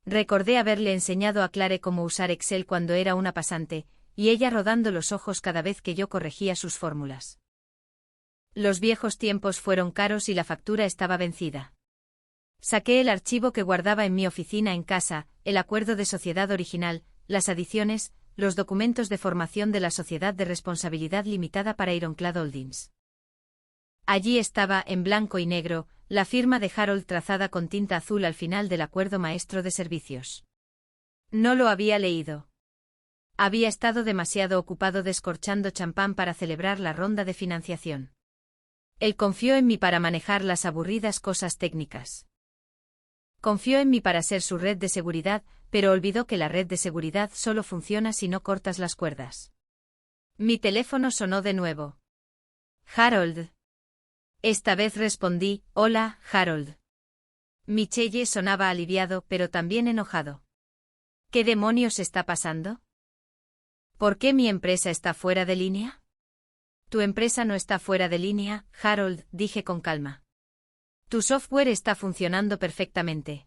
Speaker 1: Recordé haberle enseñado a Clare cómo usar Excel cuando era una pasante, y ella rodando los ojos cada vez que yo corregía sus fórmulas. Los viejos tiempos fueron caros y la factura estaba vencida. Saqué el archivo que guardaba en mi oficina en casa, el acuerdo de sociedad original, las adiciones, los documentos de formación de la sociedad de responsabilidad limitada para Ironclad Holdings. Allí estaba, en blanco y negro, la firma de Harold trazada con tinta azul al final del acuerdo maestro de servicios. No lo había leído. Había estado demasiado ocupado descorchando champán para celebrar la ronda de financiación. Él confió en mí para manejar las aburridas cosas técnicas. Confió en mí para ser su red de seguridad, pero olvidó que la red de seguridad solo funciona si no cortas las cuerdas. Mi teléfono sonó de nuevo. Harold. Esta vez respondí, hola, Harold. Michelle sonaba aliviado, pero también enojado. ¿Qué demonios está pasando? ¿Por qué mi empresa está fuera de línea? Tu empresa no está fuera de línea, Harold, dije con calma. Tu software está funcionando perfectamente.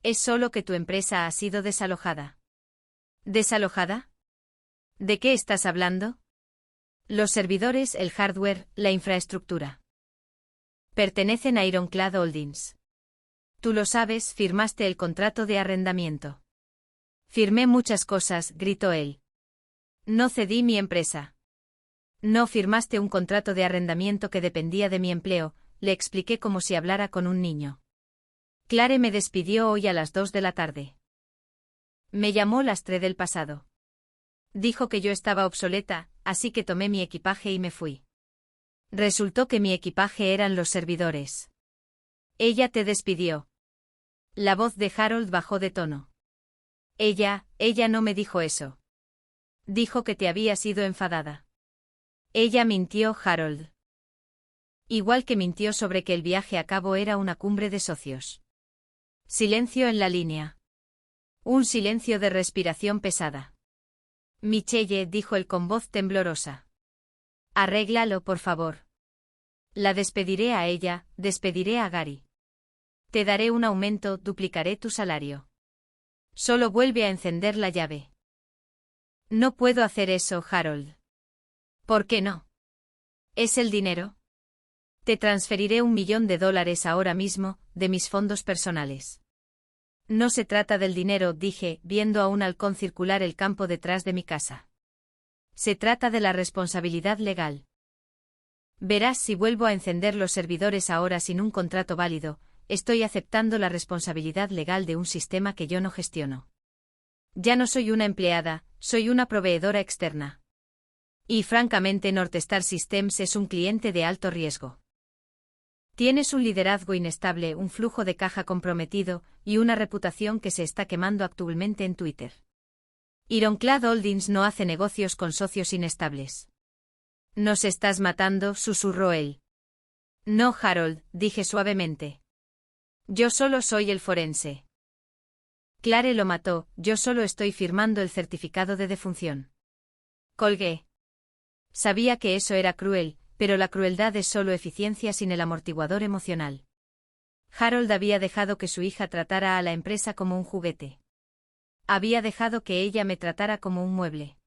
Speaker 1: Es solo que tu empresa ha sido desalojada. ¿Desalojada? ¿De qué estás hablando? Los servidores, el hardware, la infraestructura. Pertenecen a Ironclad Holdings. Tú lo sabes, firmaste el contrato de arrendamiento. Firmé muchas cosas, gritó él. No cedí mi empresa. No firmaste un contrato de arrendamiento que dependía de mi empleo, le expliqué como si hablara con un niño. Clare me despidió hoy a las 2 de la tarde. Me llamó lastre del pasado. Dijo que yo estaba obsoleta, así que tomé mi equipaje y me fui. Resultó que mi equipaje eran los servidores. Ella te despidió. La voz de Harold bajó de tono. Ella no me dijo eso. Dijo que te habías ido enfadada. Ella mintió, Harold. Igual que mintió sobre que el viaje a cabo era una cumbre de socios. Silencio en la línea. Un silencio de respiración pesada. Michelle, dijo él con voz temblorosa. Arréglalo, por favor. La despediré a ella, despediré a Gary. Te daré un aumento, duplicaré tu salario. Solo vuelve a encender la llave. No puedo hacer eso, Harold. ¿Por qué no? ¿Es el dinero? Te transferiré $1 millón ahora mismo, de mis fondos personales. No se trata del dinero, dije, viendo a un halcón circular el campo detrás de mi casa. Se trata de la responsabilidad legal. Verás, si vuelvo a encender los servidores ahora sin un contrato válido, estoy aceptando la responsabilidad legal de un sistema que yo no gestiono. Ya no soy una empleada, soy una proveedora externa. Y francamente Northstar Systems es un cliente de alto riesgo. Tienes un liderazgo inestable, un flujo de caja comprometido, y una reputación que se está quemando actualmente en Twitter. Ironclad Holdings no hace negocios con socios inestables. Nos estás matando, susurró él. No, Harold, dije suavemente. Yo solo soy el forense. Clare lo mató, yo solo estoy firmando el certificado de defunción. Colgué. Sabía que eso era cruel, pero la crueldad es solo eficiencia sin el amortiguador emocional. Harold había dejado que su hija tratara a la empresa como un juguete. Había dejado que ella me tratara como un mueble.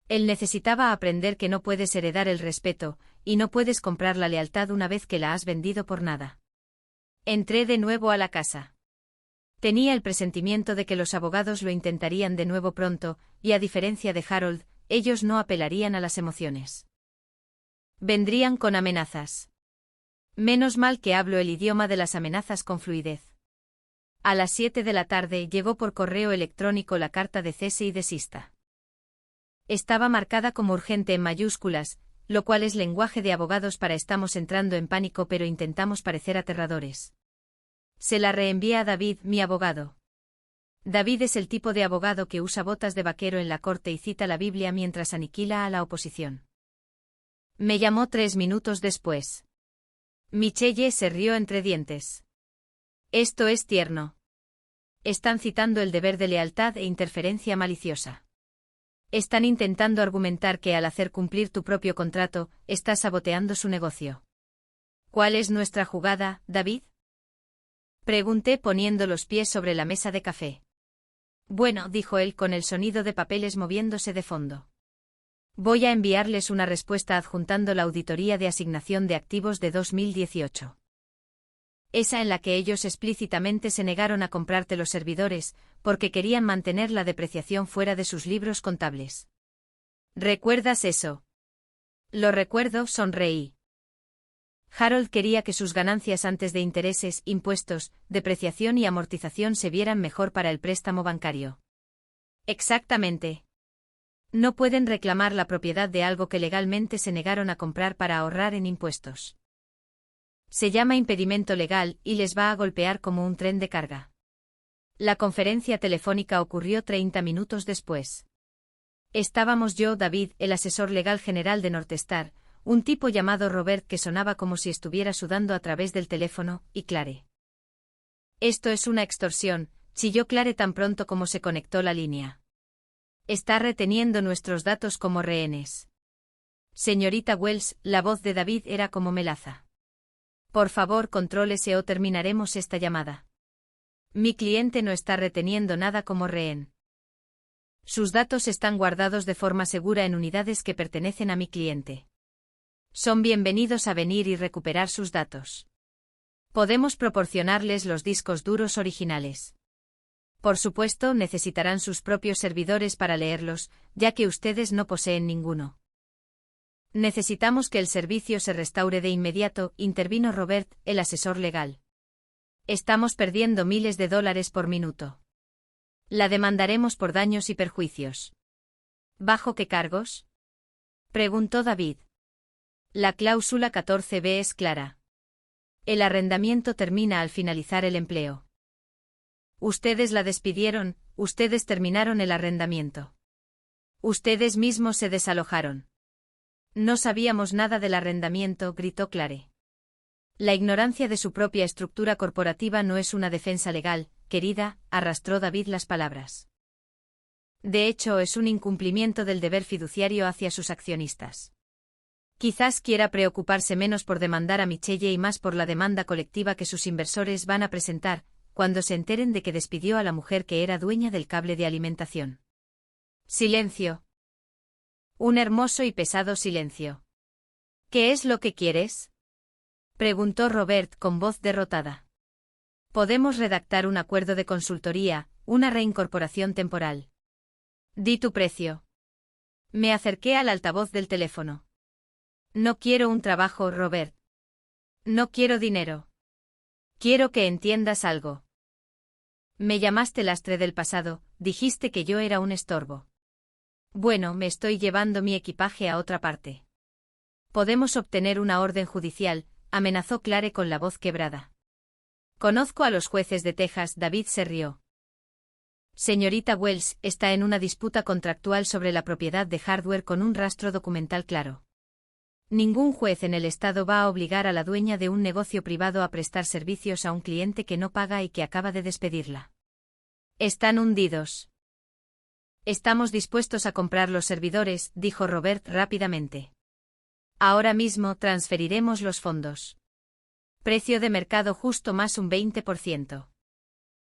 Speaker 1: Él necesitaba aprender que no puedes heredar el respeto, y no puedes comprar la lealtad una vez que la has vendido por nada. Entré de nuevo a la casa. Tenía el presentimiento de que los abogados lo intentarían de nuevo pronto, y a diferencia de Harold, ellos no apelarían a las emociones. Vendrían con amenazas. Menos mal que hablo el idioma de las amenazas con fluidez. A las 7 de la tarde llegó por correo electrónico la carta de cese y desista. Estaba marcada como urgente en mayúsculas, lo cual es lenguaje de abogados para estamos entrando en pánico pero intentamos parecer aterradores. Se la reenvié a David, mi abogado. David es el tipo de abogado que usa botas de vaquero en la corte y cita la Biblia mientras aniquila a la oposición. Me llamó 3 minutos después. Michelle se rió entre dientes. Esto es tierno. Están citando el deber de lealtad e interferencia maliciosa. Están intentando argumentar que al hacer cumplir tu propio contrato, estás saboteando su negocio. ¿Cuál es nuestra jugada, David? Pregunté poniendo los pies sobre la mesa de café. Bueno, dijo él con el sonido de papeles moviéndose de fondo. Voy a enviarles una respuesta adjuntando la auditoría de asignación de activos de 2018. Esa en la que ellos explícitamente se negaron a comprarte los servidores, porque querían mantener la depreciación fuera de sus libros contables. ¿Recuerdas eso? Lo recuerdo, sonreí. Harold quería que sus ganancias antes de intereses, impuestos, depreciación y amortización se vieran mejor para el préstamo bancario. Exactamente. No pueden reclamar la propiedad de algo que legalmente se negaron a comprar para ahorrar en impuestos. Se llama impedimento legal y les va a golpear como un tren de carga. La conferencia telefónica ocurrió 30 minutos después. Estábamos yo, David, el asesor legal general de Northstar, un tipo llamado Robert que sonaba como si estuviera sudando a través del teléfono, y Clare. Esto es una extorsión, chilló Clare tan pronto como se conectó la línea. Está reteniendo nuestros datos como rehenes. Señorita Wells, la voz de David era como melaza. Por favor, contrólese o terminaremos esta llamada. Mi cliente no está reteniendo nada como rehén. Sus datos están guardados de forma segura en unidades que pertenecen a mi cliente. Son bienvenidos a venir y recuperar sus datos. Podemos proporcionarles los discos duros originales. Por supuesto, necesitarán sus propios servidores para leerlos, ya que ustedes no poseen ninguno. Necesitamos que el servicio se restaure de inmediato, intervino Robert, el asesor legal. Estamos perdiendo miles de dólares por minuto. La demandaremos por daños y perjuicios. ¿Bajo qué cargos? Preguntó David. La cláusula 14b es clara. El arrendamiento termina al finalizar el empleo. Ustedes la despidieron, ustedes terminaron el arrendamiento. Ustedes mismos se desalojaron. No sabíamos nada del arrendamiento, gritó Clare. La ignorancia de su propia estructura corporativa no es una defensa legal, querida, arrastró David las palabras. De hecho, es un incumplimiento del deber fiduciario hacia sus accionistas. Quizás quiera preocuparse menos por demandar a Michelle y más por la demanda colectiva que sus inversores van a presentar, cuando se enteren de que despidió a la mujer que era dueña del cable de alimentación. Silencio. Un hermoso y pesado silencio. ¿Qué es lo que quieres? Preguntó Robert con voz derrotada. Podemos redactar un acuerdo de consultoría, una reincorporación temporal. Di tu precio. Me acerqué al altavoz del teléfono. No quiero un trabajo, Robert. No quiero dinero. Quiero que entiendas algo. Me llamaste lastre del pasado, dijiste que yo era un estorbo. Bueno, me estoy llevando mi equipaje a otra parte. Podemos obtener una orden judicial, amenazó Clare con la voz quebrada. Conozco a los jueces de Texas, David se rió. Señorita Wells está en una disputa contractual sobre la propiedad de hardware con un rastro documental claro. Ningún juez en el estado va a obligar a la dueña de un negocio privado a prestar servicios a un cliente que no paga y que acaba de despedirla. Están hundidos. Estamos dispuestos a comprar los servidores, dijo Robert rápidamente. Ahora mismo transferiremos los fondos. Precio de mercado justo más un 20%.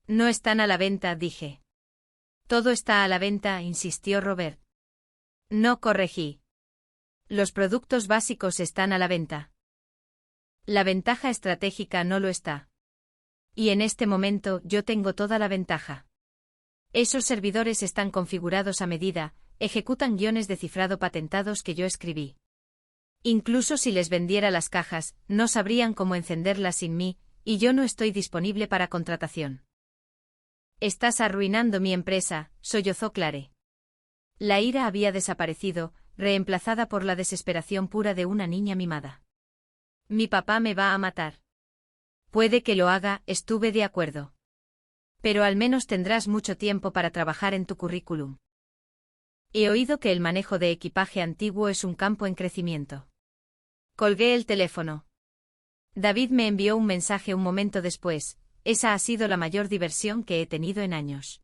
Speaker 1: No están a la venta, dije. Todo está a la venta, insistió Robert. No corregí. Los productos básicos están a la venta. La ventaja estratégica no lo está. Y en este momento yo tengo toda la ventaja. Esos servidores están configurados a medida, ejecutan guiones de cifrado patentados que yo escribí. Incluso si les vendiera las cajas, no sabrían cómo encenderlas sin mí, y yo no estoy disponible para contratación. Estás arruinando mi empresa, sollozó Clare. La ira había desaparecido, reemplazada por la desesperación pura de una niña mimada. Mi papá me va a matar. Puede que lo haga, estuve de acuerdo. Pero al menos tendrás mucho tiempo para trabajar en tu currículum. He oído que el manejo de equipaje antiguo es un campo en crecimiento. Colgué el teléfono. David me envió un mensaje un momento después, esa ha sido la mayor diversión que he tenido en años.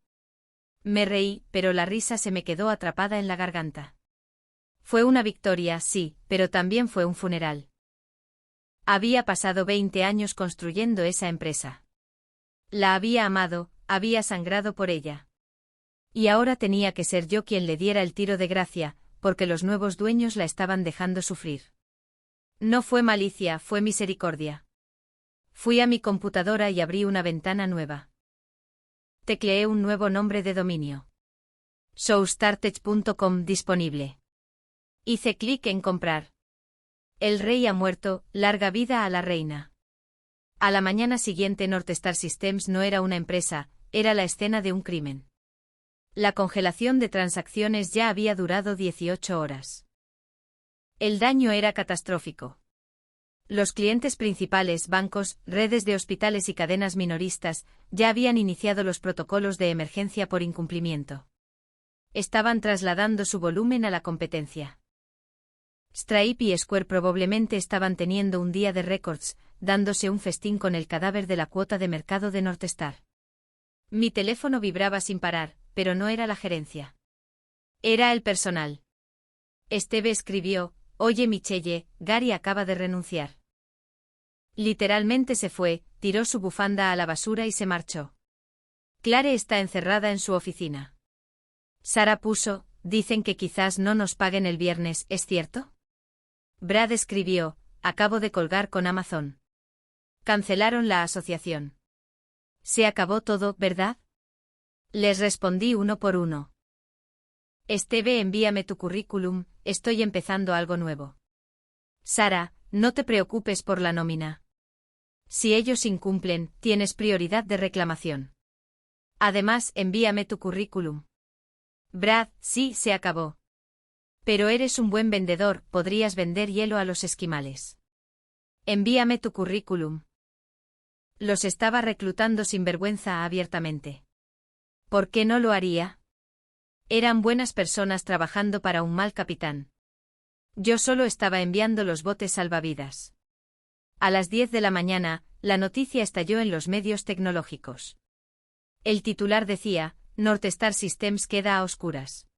Speaker 1: Me reí, pero la risa se me quedó atrapada en la garganta. Fue una victoria, sí, pero también fue un funeral. Había pasado 20 años construyendo esa empresa. La había amado, había sangrado por ella. Y ahora tenía que ser yo quien le diera el tiro de gracia, porque los nuevos dueños la estaban dejando sufrir. No fue malicia, fue misericordia. Fui a mi computadora y abrí una ventana nueva. Tecleé un nuevo nombre de dominio. showstartech.com disponible. Hice clic en comprar. El rey ha muerto, larga vida a la reina. A la mañana siguiente Northstar Systems no era una empresa, era la escena de un crimen. La congelación de transacciones ya había durado 18 horas. El daño era catastrófico. Los clientes principales, bancos, redes de hospitales y cadenas minoristas, ya habían iniciado los protocolos de emergencia por incumplimiento. Estaban trasladando su volumen a la competencia. Stripe y Square probablemente estaban teniendo un día de récords, dándose un festín con el cadáver de la cuota de mercado de Northstar. Mi teléfono vibraba sin parar, pero no era la gerencia. Era el personal. Steve escribió: «Oye Michelle, Gary acaba de renunciar». Literalmente se fue, tiró su bufanda a la basura y se marchó. Clare está encerrada en su oficina. Sara puso: «Dicen que quizás no nos paguen el viernes, ¿es cierto?». Brad escribió: «Acabo de colgar con Amazon. Cancelaron la asociación. Se acabó todo, ¿verdad?». Les respondí uno por uno. Steve, envíame tu currículum, estoy empezando algo nuevo. Sara, no te preocupes por la nómina. Si ellos incumplen, tienes prioridad de reclamación. Además, envíame tu currículum. Brad, sí, se acabó. Pero eres un buen vendedor, podrías vender hielo a los esquimales. Envíame tu currículum. Los estaba reclutando sin vergüenza abiertamente. ¿Por qué no lo haría? Eran buenas personas trabajando para un mal capitán. Yo solo estaba enviando los botes salvavidas. A las 10 de la mañana, la noticia estalló en los medios tecnológicos. El titular decía: Northstar Systems queda a oscuras.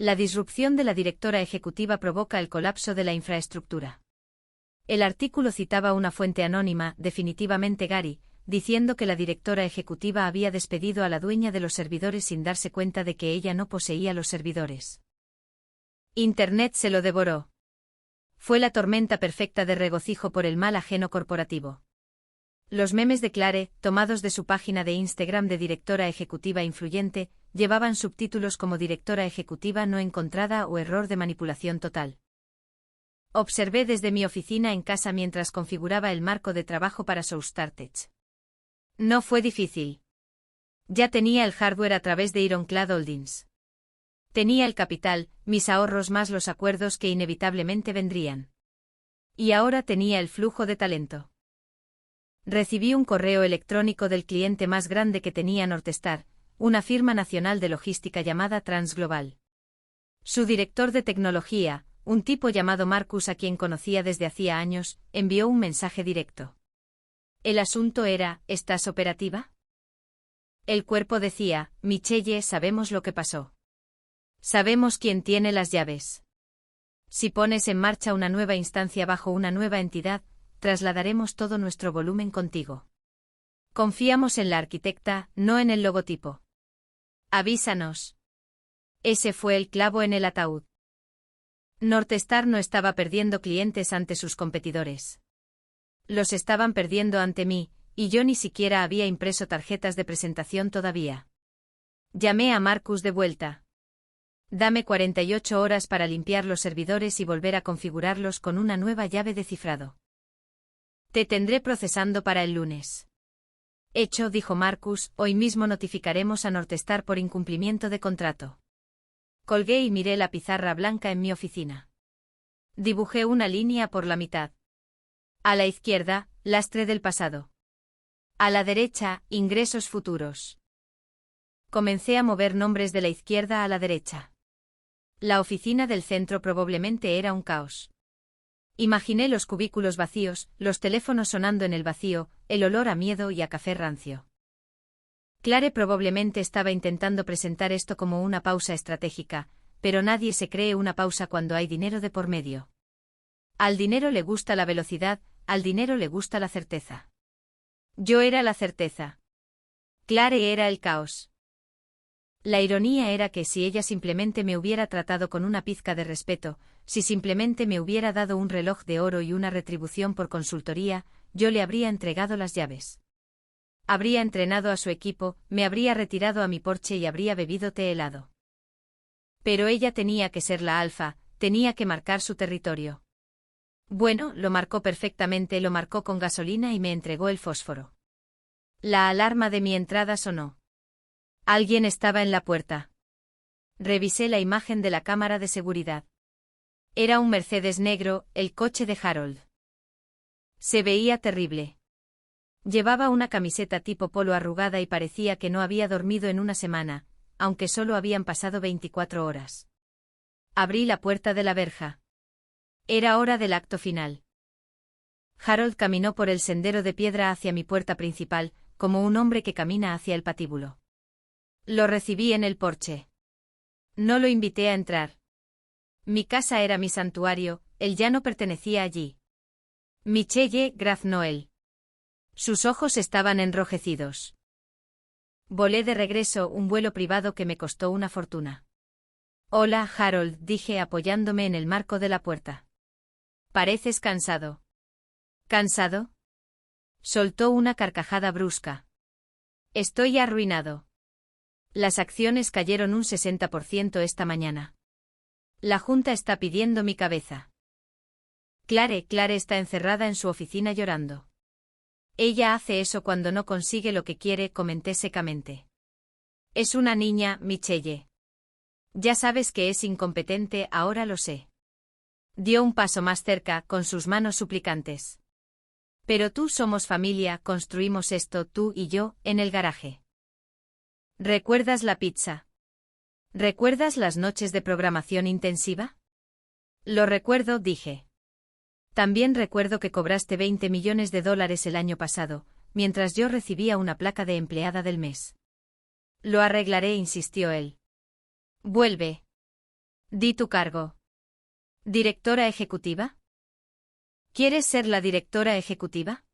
Speaker 1: La disrupción de la directora ejecutiva provoca el colapso de la infraestructura. El artículo citaba una fuente anónima, definitivamente Gary, diciendo que la directora ejecutiva había despedido a la dueña de los servidores sin darse cuenta de que ella no poseía los servidores. Internet se lo devoró. Fue la tormenta perfecta de regocijo por el mal ajeno corporativo. Los memes de Clare, tomados de su página de Instagram de directora ejecutiva influyente, llevaban subtítulos como directora ejecutiva no encontrada o error de manipulación total. Observé desde mi oficina en casa mientras configuraba el marco de trabajo para SouthStarTech. No fue difícil. Ya tenía el hardware a través de Ironclad Holdings. Tenía el capital, mis ahorros más los acuerdos que inevitablemente vendrían. Y ahora tenía el flujo de talento. Recibí un correo electrónico del cliente más grande que tenía Northstar, una firma nacional de logística llamada Transglobal. Su director de tecnología, un tipo llamado Marcus a quien conocía desde hacía años, envió un mensaje directo. El asunto era: ¿estás operativa? El cuerpo decía: Michelle, sabemos lo que pasó. Sabemos quién tiene las llaves. Si pones en marcha una nueva instancia bajo una nueva entidad, trasladaremos todo nuestro volumen contigo. Confiamos en la arquitecta, no en el logotipo. Avísanos. Ese fue el clavo en el ataúd. Northstar no estaba perdiendo clientes ante sus competidores. Los estaban perdiendo ante mí, y yo ni siquiera había impreso tarjetas de presentación todavía. Llamé a Marcus de vuelta. Dame 48 horas para limpiar los servidores y volver a configurarlos con una nueva llave de cifrado. Te tendré procesando para el lunes. Hecho, dijo Marcus, hoy mismo notificaremos a Northstar por incumplimiento de contrato. Colgué y miré la pizarra blanca en mi oficina. Dibujé una línea por la mitad. A la izquierda, lastre del pasado. A la derecha, ingresos futuros. Comencé a mover nombres de la izquierda a la derecha. La oficina del centro probablemente era un caos. Imaginé los cubículos vacíos, los teléfonos sonando en el vacío, el olor a miedo y a café rancio. Clare probablemente estaba intentando presentar esto como una pausa estratégica, pero nadie se cree una pausa cuando hay dinero de por medio. Al dinero le gusta la velocidad, al dinero le gusta la certeza. Yo era la certeza. Clare era el caos. La ironía era que si ella simplemente me hubiera tratado con una pizca de respeto, si simplemente me hubiera dado un reloj de oro y una retribución por consultoría, yo le habría entregado las llaves. Habría entrenado a su equipo, me habría retirado a mi porche y habría bebido té helado. Pero ella tenía que ser la alfa, tenía que marcar su territorio. Bueno, lo marcó perfectamente, lo marcó con gasolina y me entregó el fósforo. La alarma de mi entrada sonó. Alguien estaba en la puerta. Revisé la imagen de la cámara de seguridad. Era un Mercedes negro, el coche de Harold. Se veía terrible. Llevaba una camiseta tipo polo arrugada y parecía que no había dormido en una semana, aunque solo habían pasado 24 horas. Abrí la puerta de la verja. Era hora del acto final. Harold caminó por el sendero de piedra hacia mi puerta principal, como un hombre que camina hacia el patíbulo. Lo recibí en el porche. No lo invité a entrar. Mi casa era mi santuario, él ya no pertenecía allí. Michelle graznó él. Sus ojos estaban enrojecidos. Volé de regreso, un vuelo privado que me costó una fortuna. Hola, Harold, dije apoyándome en el marco de la puerta. Pareces cansado. ¿Cansado? Soltó una carcajada brusca. Estoy arruinado. Las acciones cayeron un 60% esta mañana. La junta está pidiendo mi cabeza. Clare está encerrada en su oficina llorando. Ella hace eso cuando no consigue lo que quiere, comenté secamente. Es una niña, Michelle. Ya sabes que es incompetente, ahora lo sé. Dio un paso más cerca, con sus manos suplicantes. Pero tú somos familia, construimos esto, tú y yo, en el garaje. ¿Recuerdas la pizza? ¿Recuerdas las noches de programación intensiva? Lo recuerdo, dije. También recuerdo que cobraste $20 millones el año pasado, mientras yo recibía una placa de empleada del mes. Lo arreglaré, insistió él. Vuelve. Di tu cargo. ¿Directora ejecutiva? ¿Quieres ser la directora ejecutiva?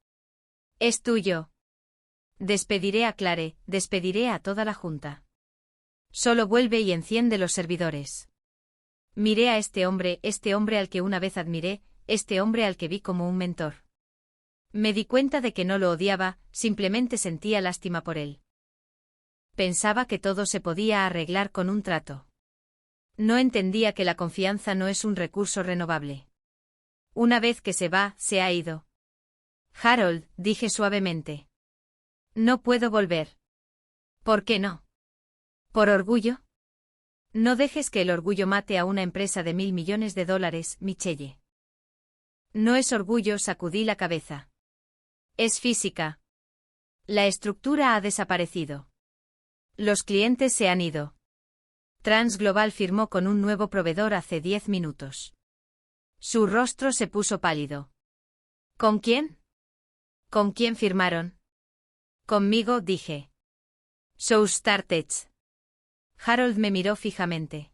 Speaker 1: Es tuyo. Despediré a Clare, despediré a toda la junta. Solo vuelve y enciende los servidores. Miré a este hombre al que una vez admiré, este hombre al que vi como un mentor. Me di cuenta de que no lo odiaba, simplemente sentía lástima por él. Pensaba que todo se podía arreglar con un trato. No entendía que la confianza no es un recurso renovable. Una vez que se va, se ha ido. Harold, dije suavemente. No puedo volver. ¿Por qué no? ¿Por orgullo? No dejes que el orgullo mate a una empresa de $1.000 millones, Michelle. No es orgullo, sacudí la cabeza. Es física. La estructura ha desaparecido. Los clientes se han ido. Transglobal firmó con un nuevo proveedor hace 10 minutos. Su rostro se puso pálido. ¿Con quién? ¿Con quién firmaron? Conmigo, dije. Soustartech. Harold me miró fijamente.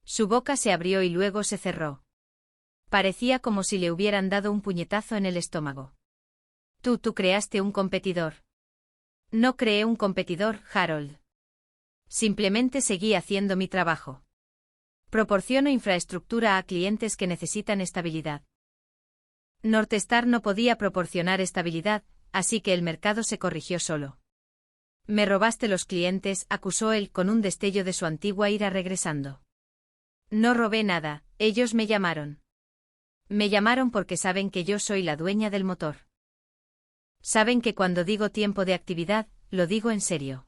Speaker 1: Su boca se abrió y luego se cerró. Parecía como si le hubieran dado un puñetazo en el estómago. Tú creaste un competidor. No creé un competidor, Harold. Simplemente seguí haciendo mi trabajo. Proporciono infraestructura a clientes que necesitan estabilidad. Northstar no podía proporcionar estabilidad, así que el mercado se corrigió solo. Me robaste los clientes, acusó él con un destello de su antigua ira regresando. No robé nada, ellos me llamaron. Me llamaron porque saben que yo soy la dueña del motor. Saben que cuando digo tiempo de actividad, lo digo en serio.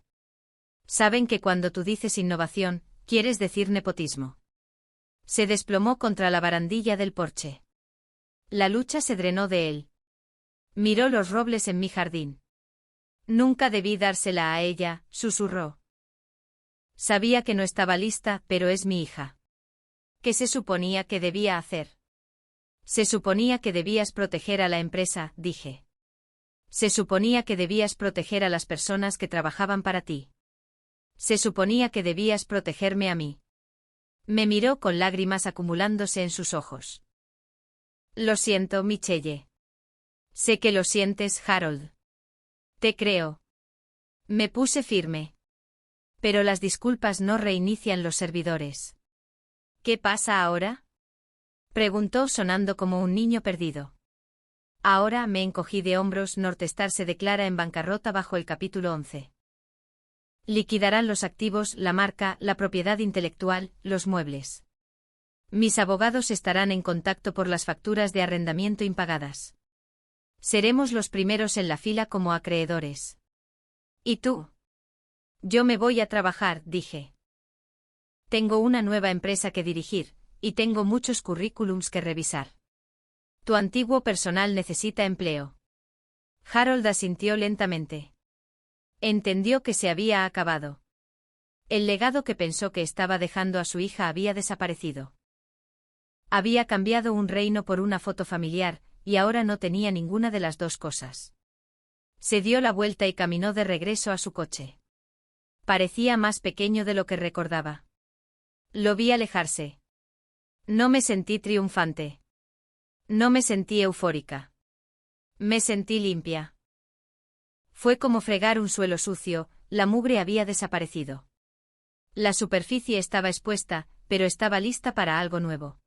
Speaker 1: Saben que cuando tú dices innovación, quieres decir nepotismo. Se desplomó contra la barandilla del porche. La lucha se drenó de él. Miró los robles en mi jardín. Nunca debí dársela a ella, susurró. Sabía que no estaba lista, pero es mi hija. ¿Qué se suponía que debía hacer? Se suponía que debías proteger a la empresa, dije. Se suponía que debías proteger a las personas que trabajaban para ti. Se suponía que debías protegerme a mí. Me miró con lágrimas acumulándose en sus ojos. Lo siento, Michelle. Sé que lo sientes, Harold. Te creo. Me puse firme. Pero las disculpas no reinician los servidores. ¿Qué pasa ahora? Preguntó sonando como un niño perdido. Ahora me encogí de hombros. Northstar se declara en bancarrota bajo el capítulo 11. Liquidarán los activos, la marca, la propiedad intelectual, los muebles. Mis abogados estarán en contacto por las facturas de arrendamiento impagadas. Seremos los primeros en la fila como acreedores. ¿Y tú? Yo me voy a trabajar, dije. Tengo una nueva empresa que dirigir, y tengo muchos currículums que revisar. Tu antiguo personal necesita empleo. Harold asintió lentamente. Entendió que se había acabado. El legado que pensó que estaba dejando a su hija había desaparecido. Había cambiado un reino por una foto familiar, y ahora no tenía ninguna de las dos cosas. Se dio la vuelta y caminó de regreso a su coche. Parecía más pequeño de lo que recordaba. Lo vi alejarse. No me sentí triunfante. No me sentí eufórica. Me sentí limpia. Fue como fregar un suelo sucio, la mugre había desaparecido. La superficie estaba expuesta, pero estaba lista para algo nuevo.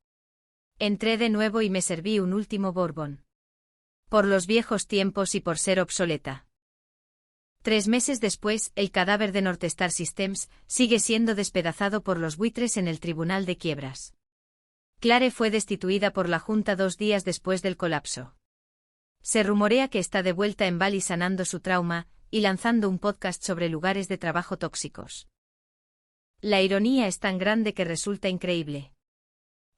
Speaker 1: Entré de nuevo y me serví un último bourbon. Por los viejos tiempos y por ser obsoleta. 3 meses después, el cadáver de Northstar Systems sigue siendo despedazado por los buitres en el Tribunal de Quiebras. Clare fue destituida por la Junta 2 días después del colapso. Se rumorea que está de vuelta en Bali sanando su trauma y lanzando un podcast sobre lugares de trabajo tóxicos. La ironía es tan grande que resulta increíble.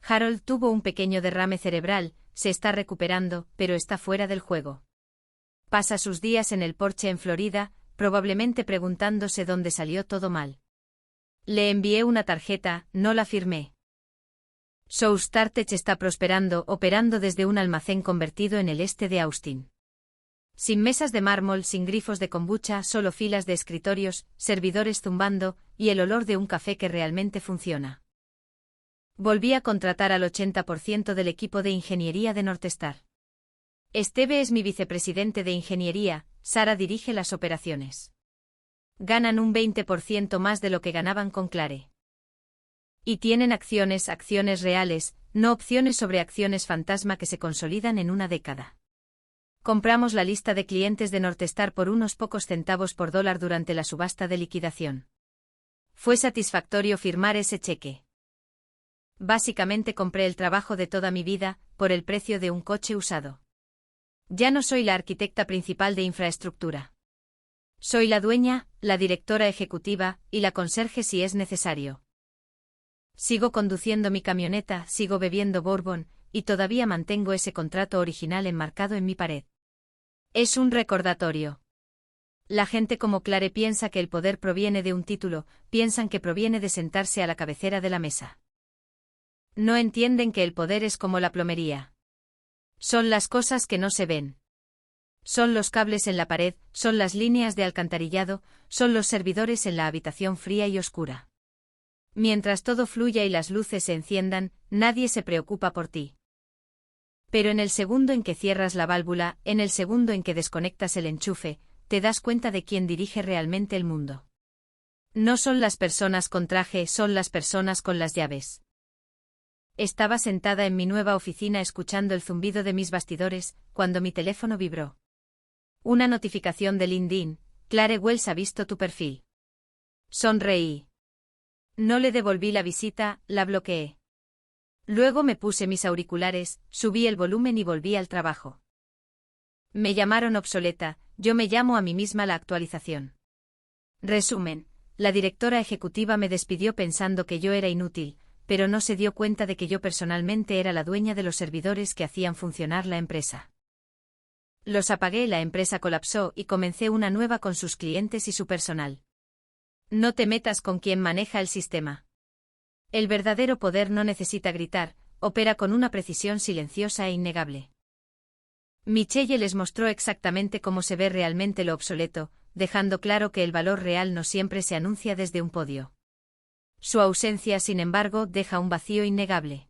Speaker 1: Harold tuvo un pequeño derrame cerebral, se está recuperando, pero está fuera del juego. Pasa sus días en el porche en Florida, probablemente preguntándose dónde salió todo mal. Le envié una tarjeta, no la firmé. SouthStarTech está prosperando, operando desde un almacén convertido en el este de Austin. Sin mesas de mármol, sin grifos de kombucha, solo filas de escritorios, servidores zumbando, y el olor de un café que realmente funciona. Volví a contratar al 80% del equipo de ingeniería de Northstar. Steve es mi vicepresidente de ingeniería, Sara dirige las operaciones. Ganan un 20% más de lo que ganaban con Clare. Y tienen acciones reales, no opciones sobre acciones fantasma que se consolidan en una década. Compramos la lista de clientes de Northstar por unos pocos centavos por dólar durante la subasta de liquidación. Fue satisfactorio firmar ese cheque. Básicamente compré el trabajo de toda mi vida, por el precio de un coche usado. Ya no soy la arquitecta principal de infraestructura. Soy la dueña, la directora ejecutiva, y la conserje si es necesario. Sigo conduciendo mi camioneta, sigo bebiendo bourbon, y todavía mantengo ese contrato original enmarcado en mi pared. Es un recordatorio. La gente como Clare piensa que el poder proviene de un título, piensan que proviene de sentarse a la cabecera de la mesa. No entienden que el poder es como la plomería. Son las cosas que no se ven. Son los cables en la pared, son las líneas de alcantarillado, son los servidores en la habitación fría y oscura. Mientras todo fluya y las luces se enciendan, nadie se preocupa por ti. Pero en el segundo en que cierras la válvula, en el segundo en que desconectas el enchufe, te das cuenta de quién dirige realmente el mundo. No son las personas con traje, son las personas con las llaves. Estaba sentada en mi nueva oficina escuchando el zumbido de mis bastidores, cuando mi teléfono vibró. Una notificación de LinkedIn: Clare Wells ha visto tu perfil. Sonreí. No le devolví la visita, la bloqueé. Luego me puse mis auriculares, subí el volumen y volví al trabajo. Me llamaron obsoleta, yo me llamo a mí misma la actualización. Resumen: la directora ejecutiva me despidió pensando que yo era inútil, pero no se dio cuenta de que yo personalmente era la dueña de los servidores que hacían funcionar la empresa. Los apagué, la empresa colapsó y comencé una nueva con sus clientes y su personal. No te metas con quien maneja el sistema. El verdadero poder no necesita gritar, opera con una precisión silenciosa e innegable. Michelle les mostró exactamente cómo se ve realmente lo obsoleto, dejando claro que el valor real no siempre se anuncia desde un podio. Su ausencia, sin embargo, deja un vacío innegable.